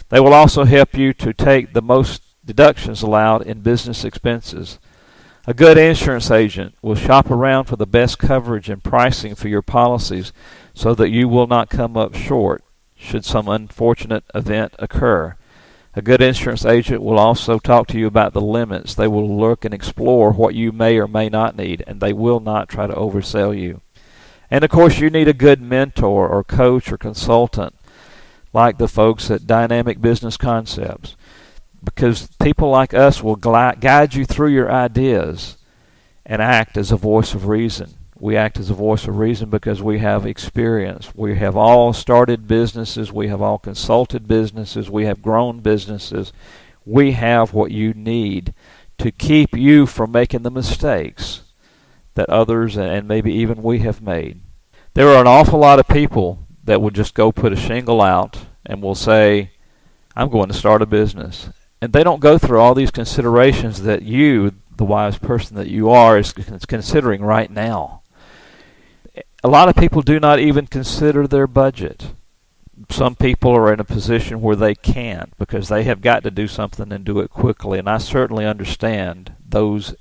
They will also help you to take the most deductions allowed in business expenses. A good insurance agent will shop around for the best coverage and pricing for your policies so that you will not come up short should some unfortunate event occur. A good insurance agent will also talk to you about the limits. They will look and explore what you may or may not need, and they will not try to oversell you. And of course, you need a good mentor or coach or consultant like the folks at Dynamic Business Concepts, because people like us will guide you through your ideas and act as a voice of reason. We act as a voice of reason because we have experience. We have all started businesses. We have all consulted businesses. We have grown businesses. We have what you need to keep you from making the mistakes that others and maybe even we have made. There are an awful lot of people that will just go put a shingle out and will say, I'm going to start a business. And they don't go through all these considerations that you, the wise person that you are, is considering right now. A lot of people do not even consider their budget. Some people are in a position where they can't because they have got to do something and do it quickly. And I certainly understand those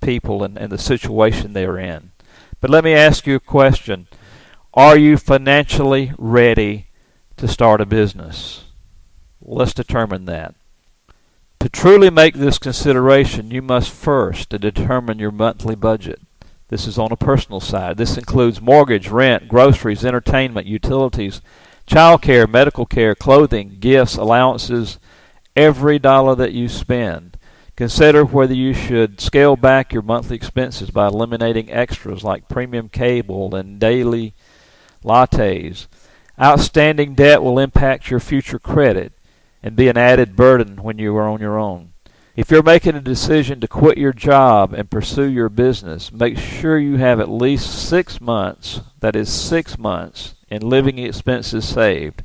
people and the situation they're in. But let me ask you a question. Are you financially ready to start a business? Let's determine that. To truly make this consideration, you must first determine your monthly budget. This is on a personal side. This includes mortgage, rent, groceries, entertainment, utilities, child care, medical care, clothing, gifts, allowances, every dollar that you spend. Consider whether you should scale back your monthly expenses by eliminating extras like premium cable and daily lattes. Outstanding debt will impact your future credit and be an added burden when you are on your own. If you're making a decision to quit your job and pursue your business, make sure you have at least 6 months, that is 6 months, in living expenses saved.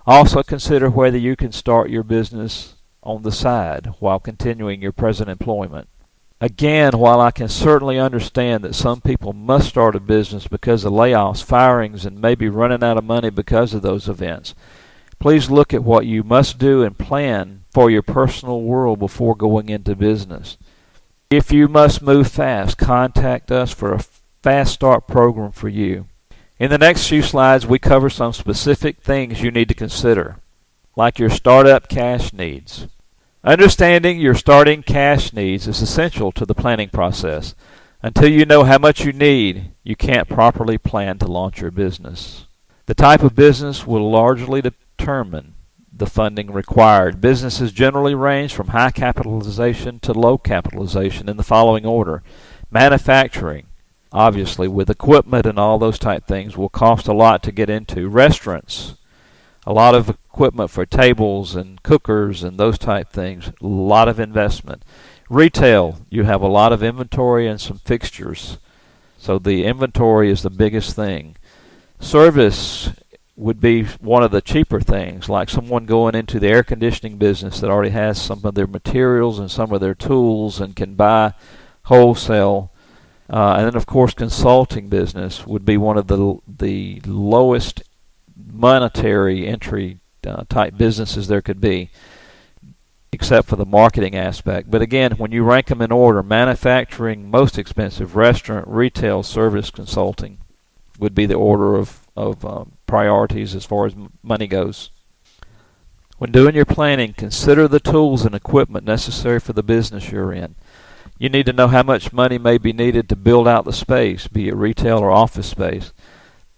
Also consider whether you can start your business on the side while continuing your present employment. Again, while I can certainly understand that some people must start a business because of layoffs, firings, and maybe running out of money because of those events, please look at what you must do and plan for your personal world before going into business. If you must move fast, contact us for a fast start program for you. In the next few slides, we cover some specific things you need to consider, like your startup cash needs. Understanding your starting cash needs is essential to the planning process. Until you know how much you need, you can't properly plan to launch your business. The type of business will largely determine the funding required. Businesses generally range from high capitalization to low capitalization in the following order. Manufacturing, obviously, with equipment and all those type things, will cost a lot to get into. Restaurants, a lot of equipment for tables and cookers and those type things, a lot of investment. Retail, you have a lot of inventory and some fixtures, so the inventory is the biggest thing. Service would be one of the cheaper things, like someone going into the air conditioning business that already has some of their materials and some of their tools and can buy wholesale. And then, of course, consulting business would be one of the lowest monetary entry type businesses there could be, except for the marketing aspect. But again, when you rank them in order, manufacturing, most expensive, restaurant, retail, service, consulting would be the order of priorities as far as money goes. When doing your planning, consider the tools and equipment necessary for the business you're in. You need to know how much money may be needed to build out the space, be it retail or office space.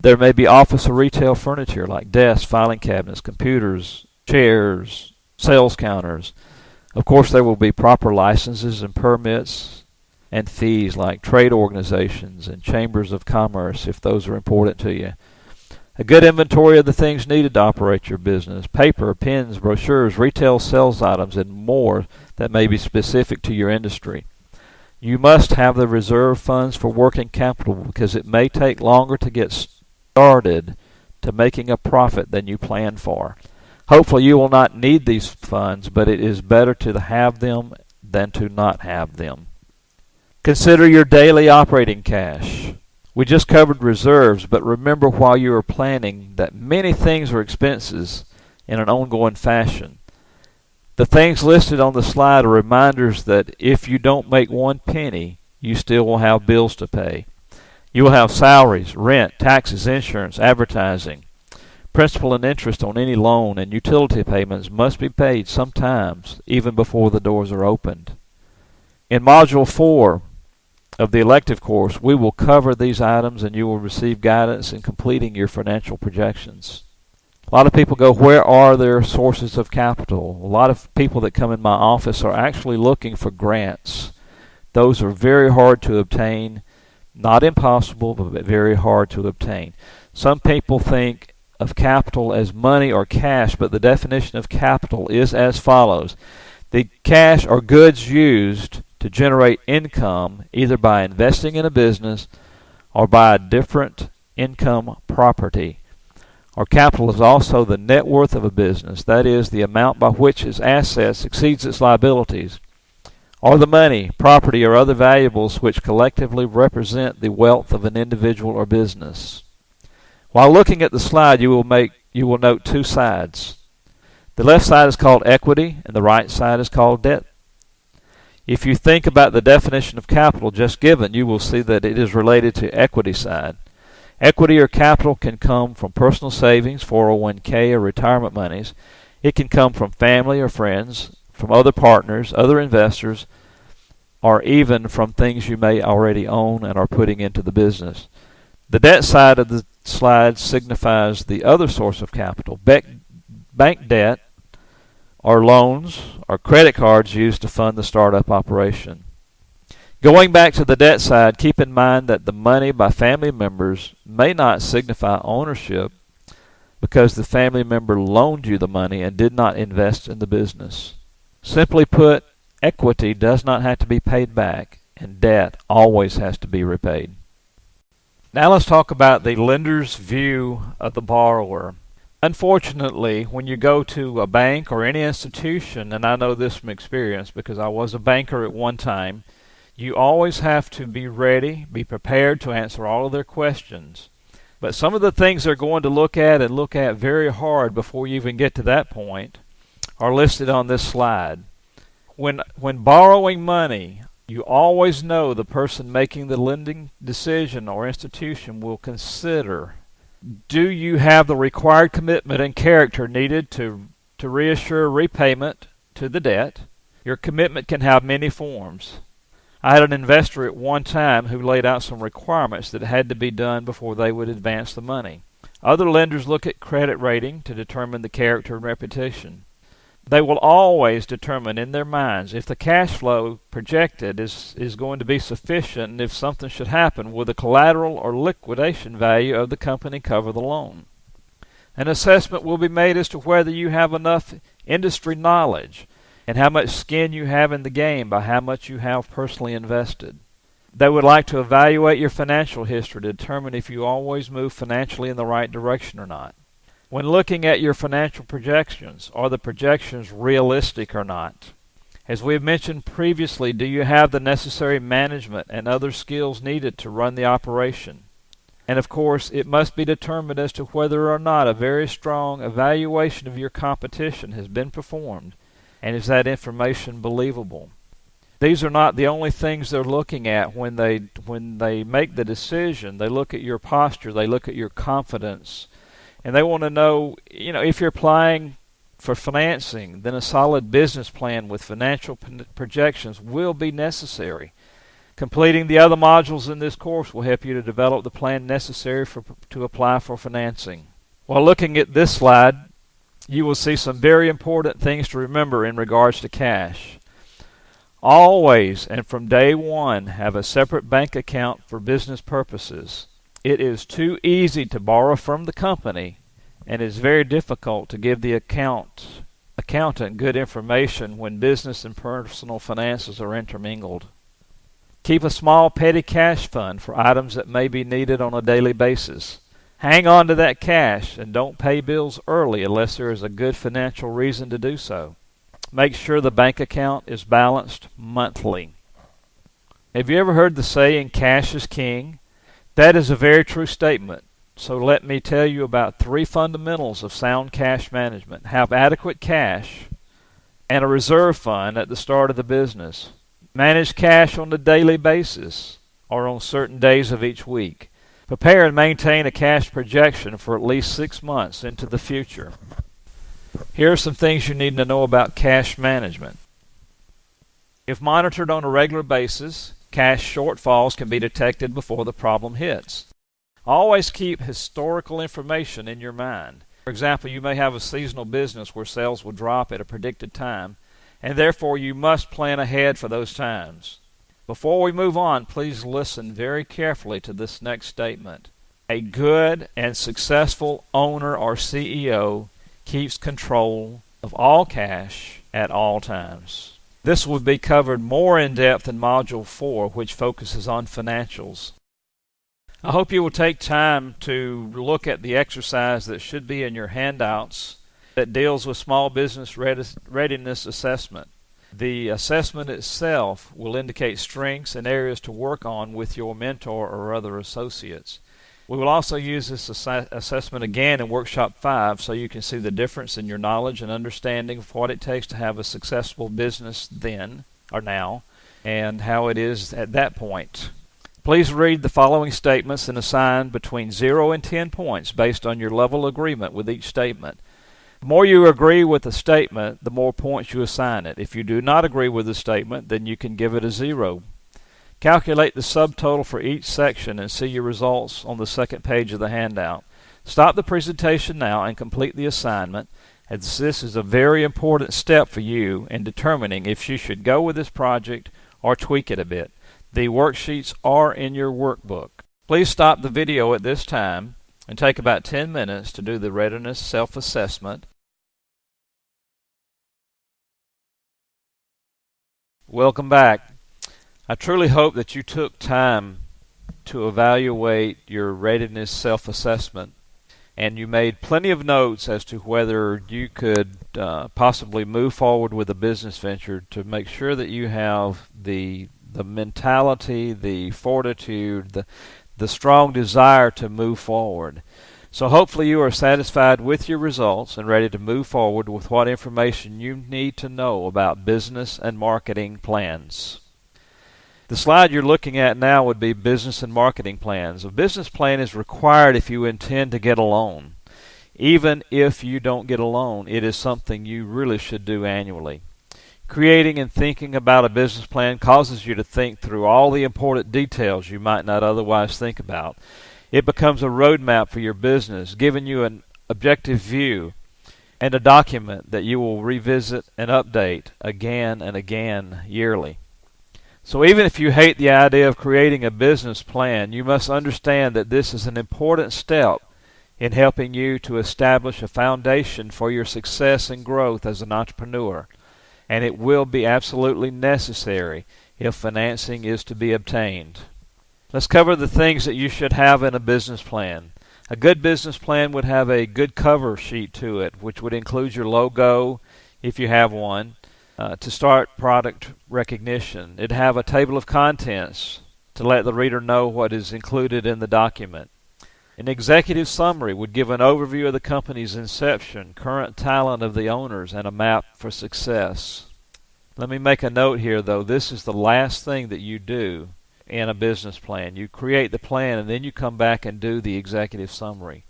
There may be office or retail furniture like desks, filing cabinets, computers, chairs, sales counters. Of course, there will be proper licenses and permits and fees like trade organizations and chambers of commerce if those are important to you. A good inventory of the things needed to operate your business, paper, pens, brochures, retail sales items, and more that may be specific to your industry. You must have the reserve funds for working capital because it may take longer to get started to making a profit than you planned for. Hopefully you will not need these funds, but it is better to have them than to not have them. Consider your daily operating cash. We just covered reserves, but remember while you are planning that many things are expenses in an ongoing fashion. The things listed on the slide are reminders that if you don't make one penny, you still will have bills to pay. You will have salaries, rent, taxes, insurance, advertising. Principal and interest on any loan and utility payments must be paid sometimes, even before the doors are opened. In Module 4 of the elective course, we will cover these items and you will receive guidance in completing your financial projections. A lot of people go, where are their sources of capital? A lot of people that come in my office are actually looking for grants. Those are very hard to obtain. Not impossible, but very hard to obtain. Some people think of capital as money or cash, but the definition of capital is as follows. The cash or goods used to generate income either by investing in a business or by a different income property. Or capital is also the net worth of a business, that is, the amount by which its assets exceeds its liabilities, or the money, property, or other valuables which collectively represent the wealth of an individual or business. While looking at the slide, you will note two sides. The left side is called equity, and the right side is called debt. If you think about the definition of capital just given, you will see that it is related to equity side. Equity or capital can come from personal savings, 401k, or retirement monies. It can come from family or friends, from other partners, other investors, or even from things you may already own and are putting into the business. The debt side of the slide signifies the other source of capital. Bank debt, or loans, or credit cards used to fund the startup operation. Going back to the debt side, keep in mind that the money by family members may not signify ownership because the family member loaned you the money and did not invest in the business. Simply put, equity does not have to be paid back, and debt always has to be repaid. Now let's talk about the lender's view of the borrower. Unfortunately, when you go to a bank or any institution, and I know this from experience because I was a banker at one time, you always have to be ready, be prepared to answer all of their questions. But some of the things they're going to look at and look at very hard before you even get to that point are listed on this slide. When borrowing money, you always know the person making the lending decision or institution will consider, do you have the required commitment and character needed to reassure repayment to the debt? Your commitment can have many forms. I had an investor at one time who laid out some requirements that had to be done before they would advance the money. Other lenders look at credit rating to determine the character and reputation. They will always determine in their minds if the cash flow projected is going to be sufficient, and if something should happen, will the collateral or liquidation value of the company cover the loan. An assessment will be made as to whether you have enough industry knowledge and how much skin you have in the game by how much you have personally invested. They would like to evaluate your financial history to determine if you always move financially in the right direction or not. When looking at your financial projections, are the projections realistic or not? As we have mentioned previously, do you have the necessary management and other skills needed to run the operation? And of course, it must be determined as to whether or not a very strong evaluation of your competition has been performed, and is that information believable? These are not the only things they're looking at when they make the decision. They look at your posture, they look at your confidence, and they want to know, if you're applying for financing, then a solid business plan with financial projections will be necessary. Completing the other modules in this course will help you to develop the plan necessary to apply for financing. While looking at this slide, you will see some very important things to remember in regards to cash. Always and from day one, have a separate bank account for business purposes. It is too easy to borrow from the company, and it is very difficult to give the accountant good information when business and personal finances are intermingled. Keep a small petty cash fund for items that may be needed on a daily basis. Hang on to that cash and don't pay bills early unless there is a good financial reason to do so. Make sure the bank account is balanced monthly. Have you ever heard the saying, cash is king? That is a very true statement. So let me tell you about 3 fundamentals of sound cash management. Have adequate cash and a reserve fund at the start of the business. Manage cash on a daily basis or on certain days of each week. Prepare and maintain a cash projection for at least 6 months into the future. Here are some things you need to know about cash management. If monitored on a regular basis, cash shortfalls can be detected before the problem hits. Always keep historical information in your mind. For example, you may have a seasonal business where sales will drop at a predicted time, and therefore you must plan ahead for those times. Before we move on, please listen very carefully to this next statement. A good and successful owner or CEO keeps control of all cash at all times. This will be covered more in depth in Module 4, which focuses on financials. I hope you will take time to look at the exercise that should be in your handouts that deals with small business readiness assessment. The assessment itself will indicate strengths and areas to work on with your mentor or other associates. We will also use this assessment again in Workshop 5 so you can see the difference in your knowledge and understanding of what it takes to have a successful business then or now and how it is at that point. Please read the following statements and assign between 0 and 10 points based on your level of agreement with each statement. The more you agree with a statement, the more points you assign it. If you do not agree with the statement, then you can give it a 0. Calculate the subtotal for each section and see your results on the second page of the handout. Stop the presentation now and complete the assignment, as this is a very important step for you in determining if you should go with this project or tweak it a bit. The worksheets are in your workbook. Please stop the video at this time and take about 10 minutes to do the readiness self-assessment. Welcome back. I truly hope that you took time to evaluate your readiness self-assessment and you made plenty of notes as to whether you could possibly move forward with a business venture to make sure that you have the mentality, the fortitude, the strong desire to move forward. So hopefully you are satisfied with your results and ready to move forward with what information you need to know about business and marketing plans. The slide you're looking at now would be business and marketing plans. A business plan is required if you intend to get a loan. Even if you don't get a loan, it is something you really should do annually. Creating and thinking about a business plan causes you to think through all the important details you might not otherwise think about. It becomes a roadmap for your business, giving you an objective view and a document that you will revisit and update again and again yearly. So even if you hate the idea of creating a business plan, you must understand that this is an important step in helping you to establish a foundation for your success and growth as an entrepreneur. And it will be absolutely necessary if financing is to be obtained. Let's cover the things that you should have in a business plan. A good business plan would have a good cover sheet to it, which would include your logo, if you have one, to start product recognition. It'd have a table of contents to let the reader know what is included in the document. An executive summary would give an overview of the company's inception, current talent of the owners, and a map for success. Let me make a note here, though. This is the last thing that you do in a business plan. You create the plan, and then you come back and do the executive summary.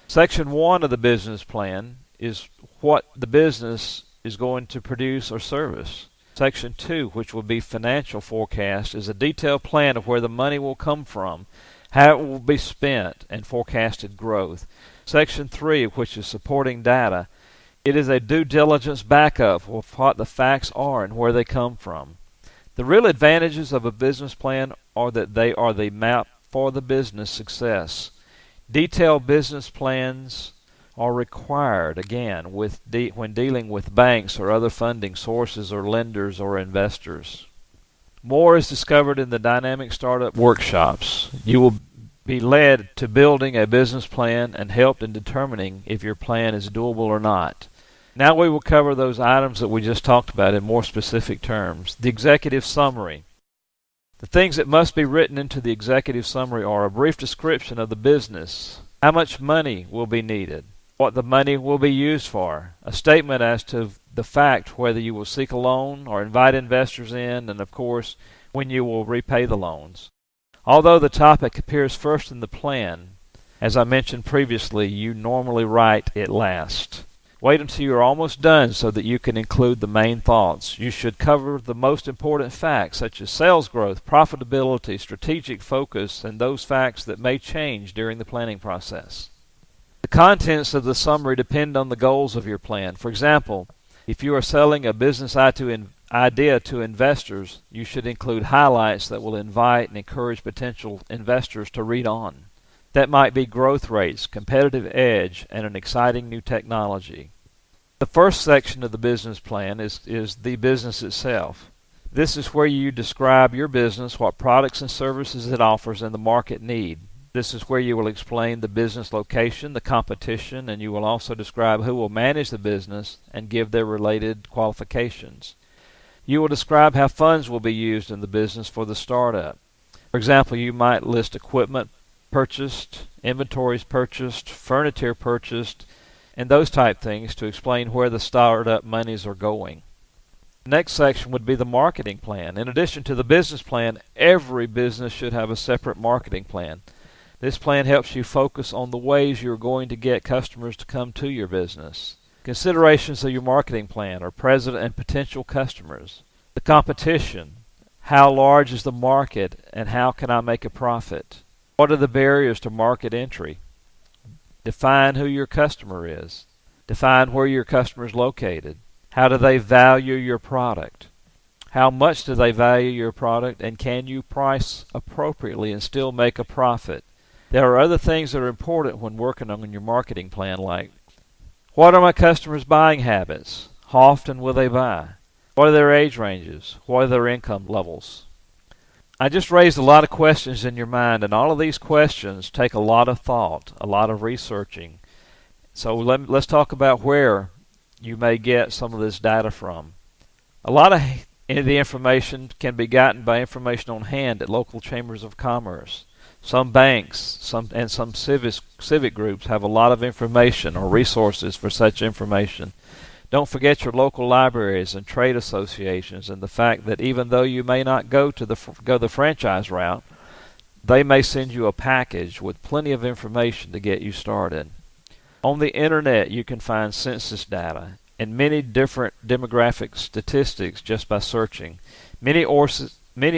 Section 1 of the business plan is what the business is going to produce or service. Section 2, which will be financial forecast, is a detailed plan of where the money will come from, how it will be spent, and forecasted growth. Section 3, which is supporting data, it is a due diligence backup of what the facts are and where they come from. The real advantages of a business plan are that they are the map for the business success. Detailed business plans are required, again, when dealing with banks or other funding sources or lenders or investors. More is discovered in the Dynamic Startup workshops. You will be led to building a business plan and helped in determining if your plan is doable or not. Now we will cover those items that we just talked about in more specific terms. The executive summary. The things that must be written into the executive summary are a brief description of the business, how much money will be needed, what the money will be used for, a statement as to the fact whether you will seek a loan or invite investors in, and of course, when you will repay the loans. Although the topic appears first in the plan, as I mentioned previously, you normally write it last. Wait until you are almost done so that you can include the main thoughts. You should cover the most important facts such as sales growth, profitability, strategic focus, and those facts that may change during the planning process. The contents of the summary depend on the goals of your plan. For example, if you are selling a business idea to investors, you should include highlights that will invite and encourage potential investors to read on. That might be growth rates, competitive edge, and an exciting new technology. The first section of the business plan is the business itself. This is where you describe your business, what products and services it offers, and the market need. This is where you will explain the business location, the competition, and you will also describe who will manage the business and give their related qualifications. You will describe how funds will be used in the business for the startup. For example, you might list equipment purchased, inventories purchased, furniture purchased, and those type things to explain where the startup monies are going. The next section would be the marketing plan. In addition to the business plan, every business should have a separate marketing plan. This plan helps you focus on the ways you're going to get customers to come to your business. Considerations of your marketing plan are present and potential customers. The competition. How large is the market and how can I make a profit? What are the barriers to market entry? Define who your customer is. Define where your customer is located. How do they value your product? How much do they value your product, and can you price appropriately and still make a profit? There are other things that are important when working on your marketing plan, like what are my customers' buying habits? How often will they buy? What are their age ranges? What are their income levels? I just raised a lot of questions in your mind, and all of these questions take a lot of thought, a lot of researching. So let's talk about where you may get some of this data from. A lot of the information can be gotten by information on hand at local chambers of commerce. Some banks some civic groups have a lot of information or resources for such information. Don't forget your local libraries and trade associations, and the fact that even though you may not go the franchise route, they may send you a package with plenty of information to get you started. On the internet, you can find census data and many different demographic statistics just by searching. Many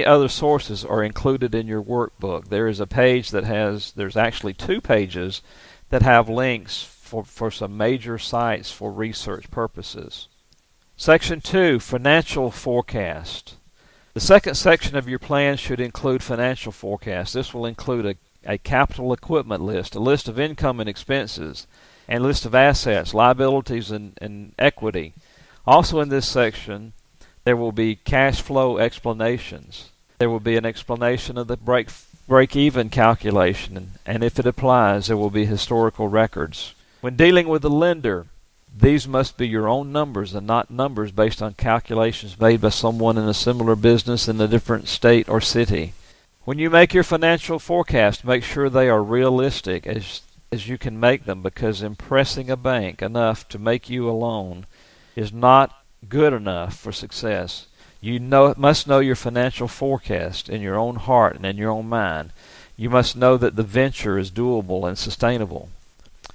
other sources are included in your workbook. There is a page there's actually 2 pages that have links for some major sites for research purposes. Section 2, Financial Forecast. The second section of your plan should include financial forecast. This will include a capital equipment list, a list of income and expenses, and a list of assets, liabilities, and equity. Also in this section, there will be cash flow explanations. There will be an explanation of the break-even calculation, and if it applies, there will be historical records. When dealing with the lender, these must be your own numbers and not numbers based on calculations made by someone in a similar business in a different state or city. When you make your financial forecast, make sure they are realistic as you can make them, because impressing a bank enough to make you a loan is not good enough for success. You must know your financial forecast in your own heart and in your own mind. You must know that the venture is doable and sustainable.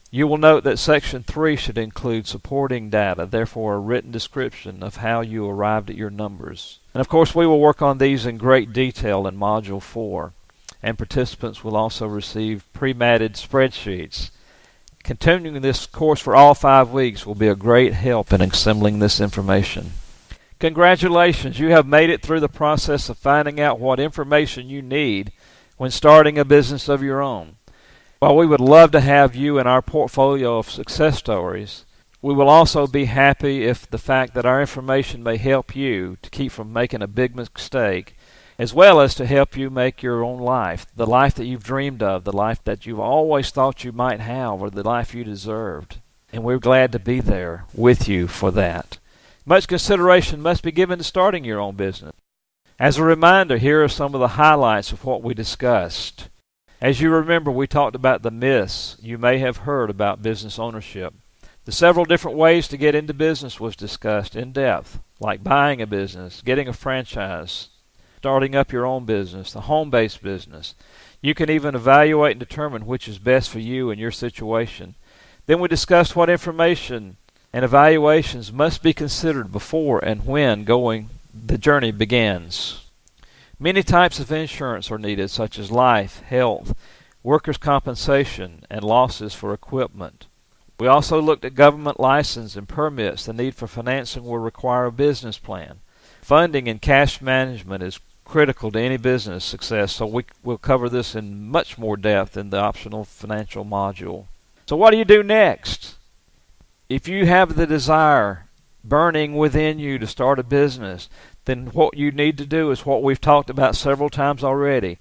You will note that Section 3 should include supporting data, therefore a written description of how you arrived at your numbers. And of course, we will work on these in great detail in Module 4, and participants will also receive pre-matted spreadsheets. Continuing this course for all 5 weeks will be a great help in assembling this information. Congratulations, you have made it through the process of finding out what information you need when starting a business of your own. While we would love to have you in our portfolio of success stories, we will also be happy if the fact that our information may help you to keep from making a big mistake, as well as to help you make your own life, the life that you've dreamed of, the life that you've always thought you might have, or the life you deserved. And we're glad to be there with you for that. Much consideration must be given to starting your own business. As a reminder, here are some of the highlights of what we discussed. As you remember, we talked about the myths you may have heard about business ownership. The several different ways to get into business was discussed in depth, like buying a business, getting a franchise, starting up your own business, the home-based business. You can even evaluate and determine which is best for you and your situation. Then we discussed what information and evaluations must be considered before and when the journey begins. Many types of insurance are needed, such as life, health, workers' compensation, and losses for equipment. We also looked at government license and permits. The need for financing will require a business plan. Funding and cash management is critical to any business success, so we'll cover this in much more depth in the optional financial module. So what do you do next? If you have the desire burning within you to start a business, then what you need to do is what we've talked about several times already.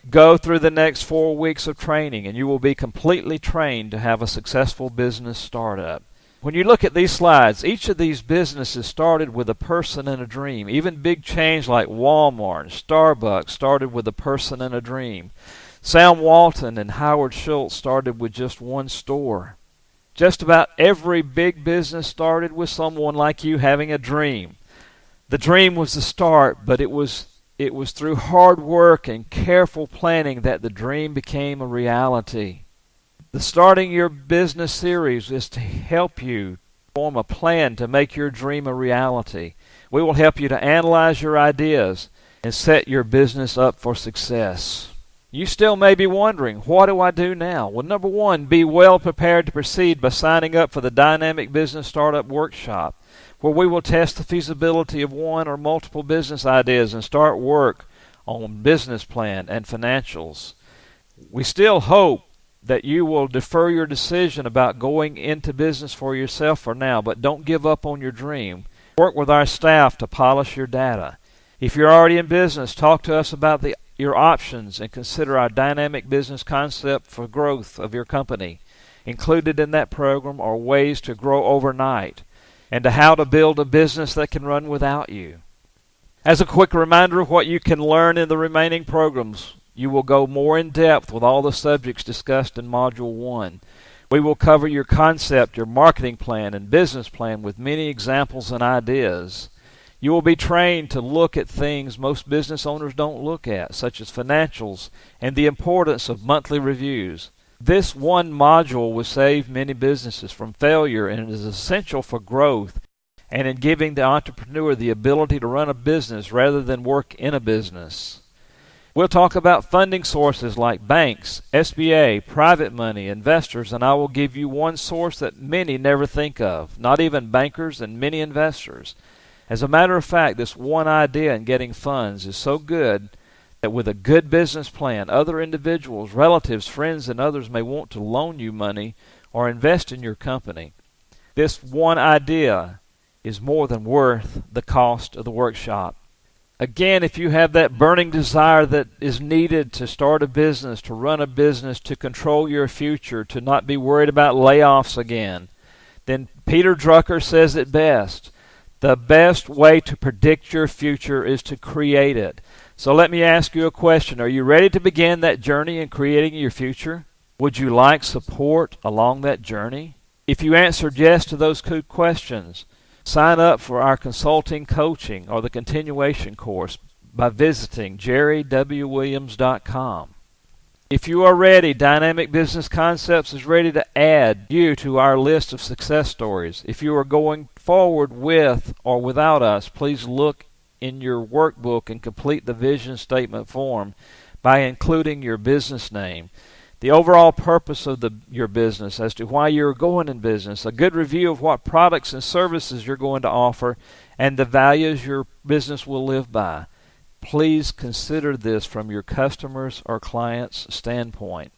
Go through the next 4 weeks of training, and you will be completely trained to have a successful business startup. When you look at these slides, each of these businesses started with a person and a dream. Even big chains like Walmart and Starbucks started with a person and a dream. Sam Walton and Howard Schultz started with just one store. Just about every big business started with someone like you having a dream. The dream was the start, but it was through hard work and careful planning that the dream became a reality. The Starting Your Business series is to help you form a plan to make your dream a reality. We will help you to analyze your ideas and set your business up for success. You still may be wondering, what do I do now? Well, number one, be well prepared to proceed by signing up for the Dynamic Business Startup Workshop, where we will test the feasibility of one or multiple business ideas and start work on business plan and financials. We still hope that you will defer your decision about going into business for yourself for now, but don't give up on your dream. Work with our staff to polish your data. If you're already in business, talk to us about your options and consider our dynamic business concept for growth of your company. Included in that program are ways to grow overnight and to how to build a business that can run without you. As a quick reminder of what you can learn in the remaining programs, you will go more in depth with all the subjects discussed in Module 1. We will cover your concept, your marketing plan, and business plan with many examples and ideas. You will be trained to look at things most business owners don't look at, such as financials and the importance of monthly reviews. This one module will save many businesses from failure and is essential for growth and in giving the entrepreneur the ability to run a business rather than work in a business. We'll talk about funding sources like banks, SBA, private money, investors, and I will give you one source that many never think of, not even bankers and many investors. As a matter of fact, this one idea in getting funds is so good that with a good business plan, other individuals, relatives, friends, and others may want to loan you money or invest in your company. This one idea is more than worth the cost of the workshop. Again, if you have that burning desire that is needed to start a business, to run a business, to control your future, to not be worried about layoffs again, then Peter Drucker says it best. The best way to predict your future is to create it. So let me ask you a question. Are you ready to begin that journey in creating your future? Would you like support along that journey? If you answered yes to those two questions, sign up for our consulting coaching or the continuation course by visiting jerrywwilliams.com. If you are ready, Dynamic Business Concepts is ready to add you to our list of success stories. If you are going forward with or without us, please look in your workbook and complete the vision statement form by including your business name, the overall purpose of your business as to why you're going in business, a good review of what products and services you're going to offer, and the values your business will live by. Please consider this from your customers' or clients' standpoint.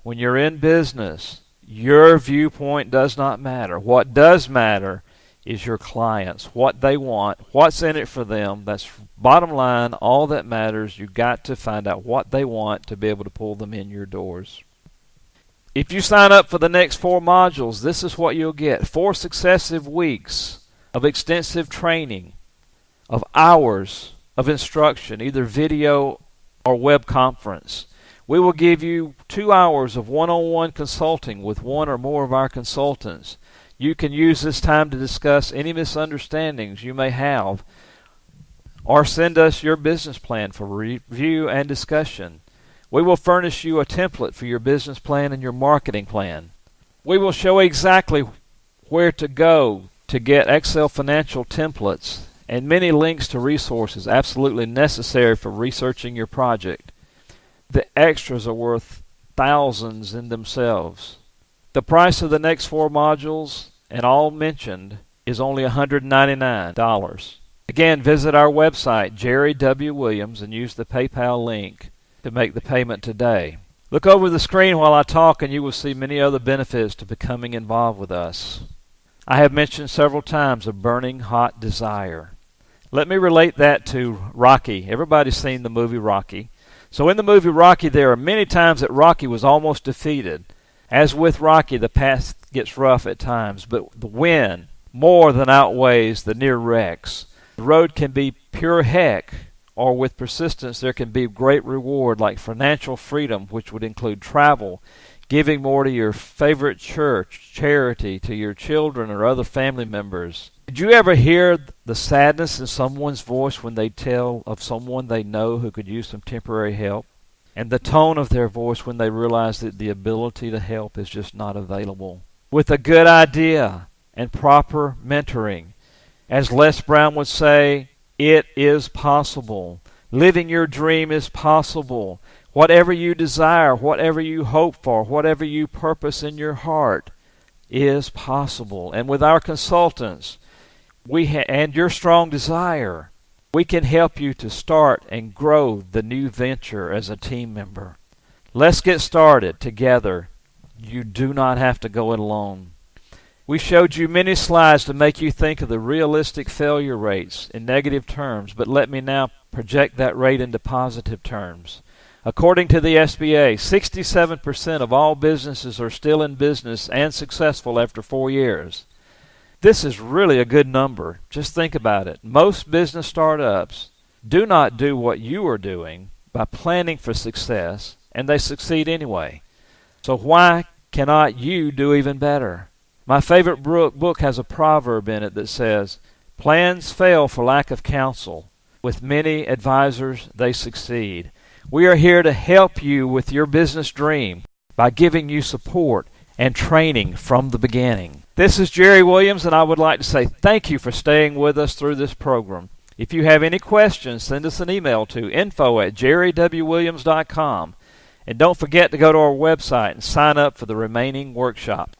When you're in business, your viewpoint does not matter. What does matter is your clients, what they want, what's in it for them. That's bottom line, all that matters. You've got to find out what they want to be able to pull them in your doors. If you sign up for the next 4 modules, this is what you'll get. 4 successive weeks of extensive training, of hours of instruction, either video or web conference. We will give you 2 hours of one-on-one consulting with one or more of our consultants. You can use this time to discuss any misunderstandings you may have or send us your business plan for review and discussion. We will furnish you a template for your business plan and your marketing plan. We will show exactly where to go to get Excel financial templates and many links to resources absolutely necessary for researching your project. The extras are worth thousands in themselves. The price of the next 4 modules, and all mentioned, is only $199. Again, visit our website, Jerry W. Williams, and use the PayPal link to make the payment today. Look over the screen while I talk, and you will see many other benefits to becoming involved with us. I have mentioned several times a burning hot desire. Let me relate that to Rocky. Everybody's seen the movie Rocky. So in the movie Rocky, there are many times that Rocky was almost defeated. As with Rocky, the path gets rough at times, but the win more than outweighs the near wrecks. The road can be pure heck, or with persistence there can be great reward like financial freedom, which would include travel, giving more to your favorite church, charity, to your children or other family members. Did you ever hear the sadness in someone's voice when they tell of someone they know who could use some temporary help? And the tone of their voice when they realize that the ability to help is just not available. With a good idea and proper mentoring, as Les Brown would say, it is possible. Living your dream is possible. Whatever you desire, whatever you hope for, whatever you purpose in your heart is possible. And with our consultants, and your strong desire, we can help you to start and grow the new venture as a team member. Let's get started together. You do not have to go it alone. We showed you many slides to make you think of the realistic failure rates in negative terms, but let me now project that rate into positive terms. According to the SBA, 67% of all businesses are still in business and successful after 4 years. This is really a good number. Just think about it. Most business startups do not do what you are doing by planning for success, and they succeed anyway. So why cannot you do even better? My favorite book has a proverb in it that says, "Plans fail for lack of counsel. With many advisors, they succeed." We are here to help you with your business dream by giving you support and training from the beginning. This is Jerry Williams, and I would like to say thank you for staying with us through this program. If you have any questions, send us an email to info@jerrywwilliams.com. And don't forget to go to our website and sign up for the remaining workshop.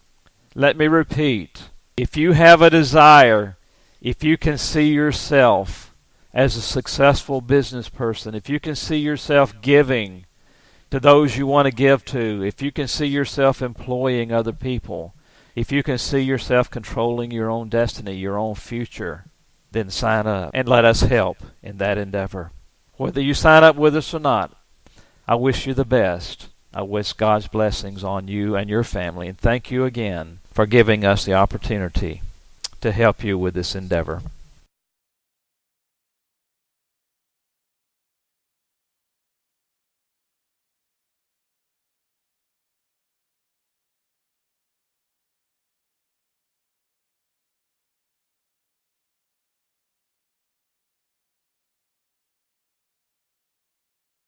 Let me repeat, if you have a desire, if you can see yourself as a successful business person, if you can see yourself giving to those you want to give to, if you can see yourself employing other people, if you can see yourself controlling your own destiny, your own future, then sign up and let us help in that endeavor. Whether you sign up with us or not, I wish you the best. I wish God's blessings on you and your family, and thank you again for giving us the opportunity to help you with this endeavor.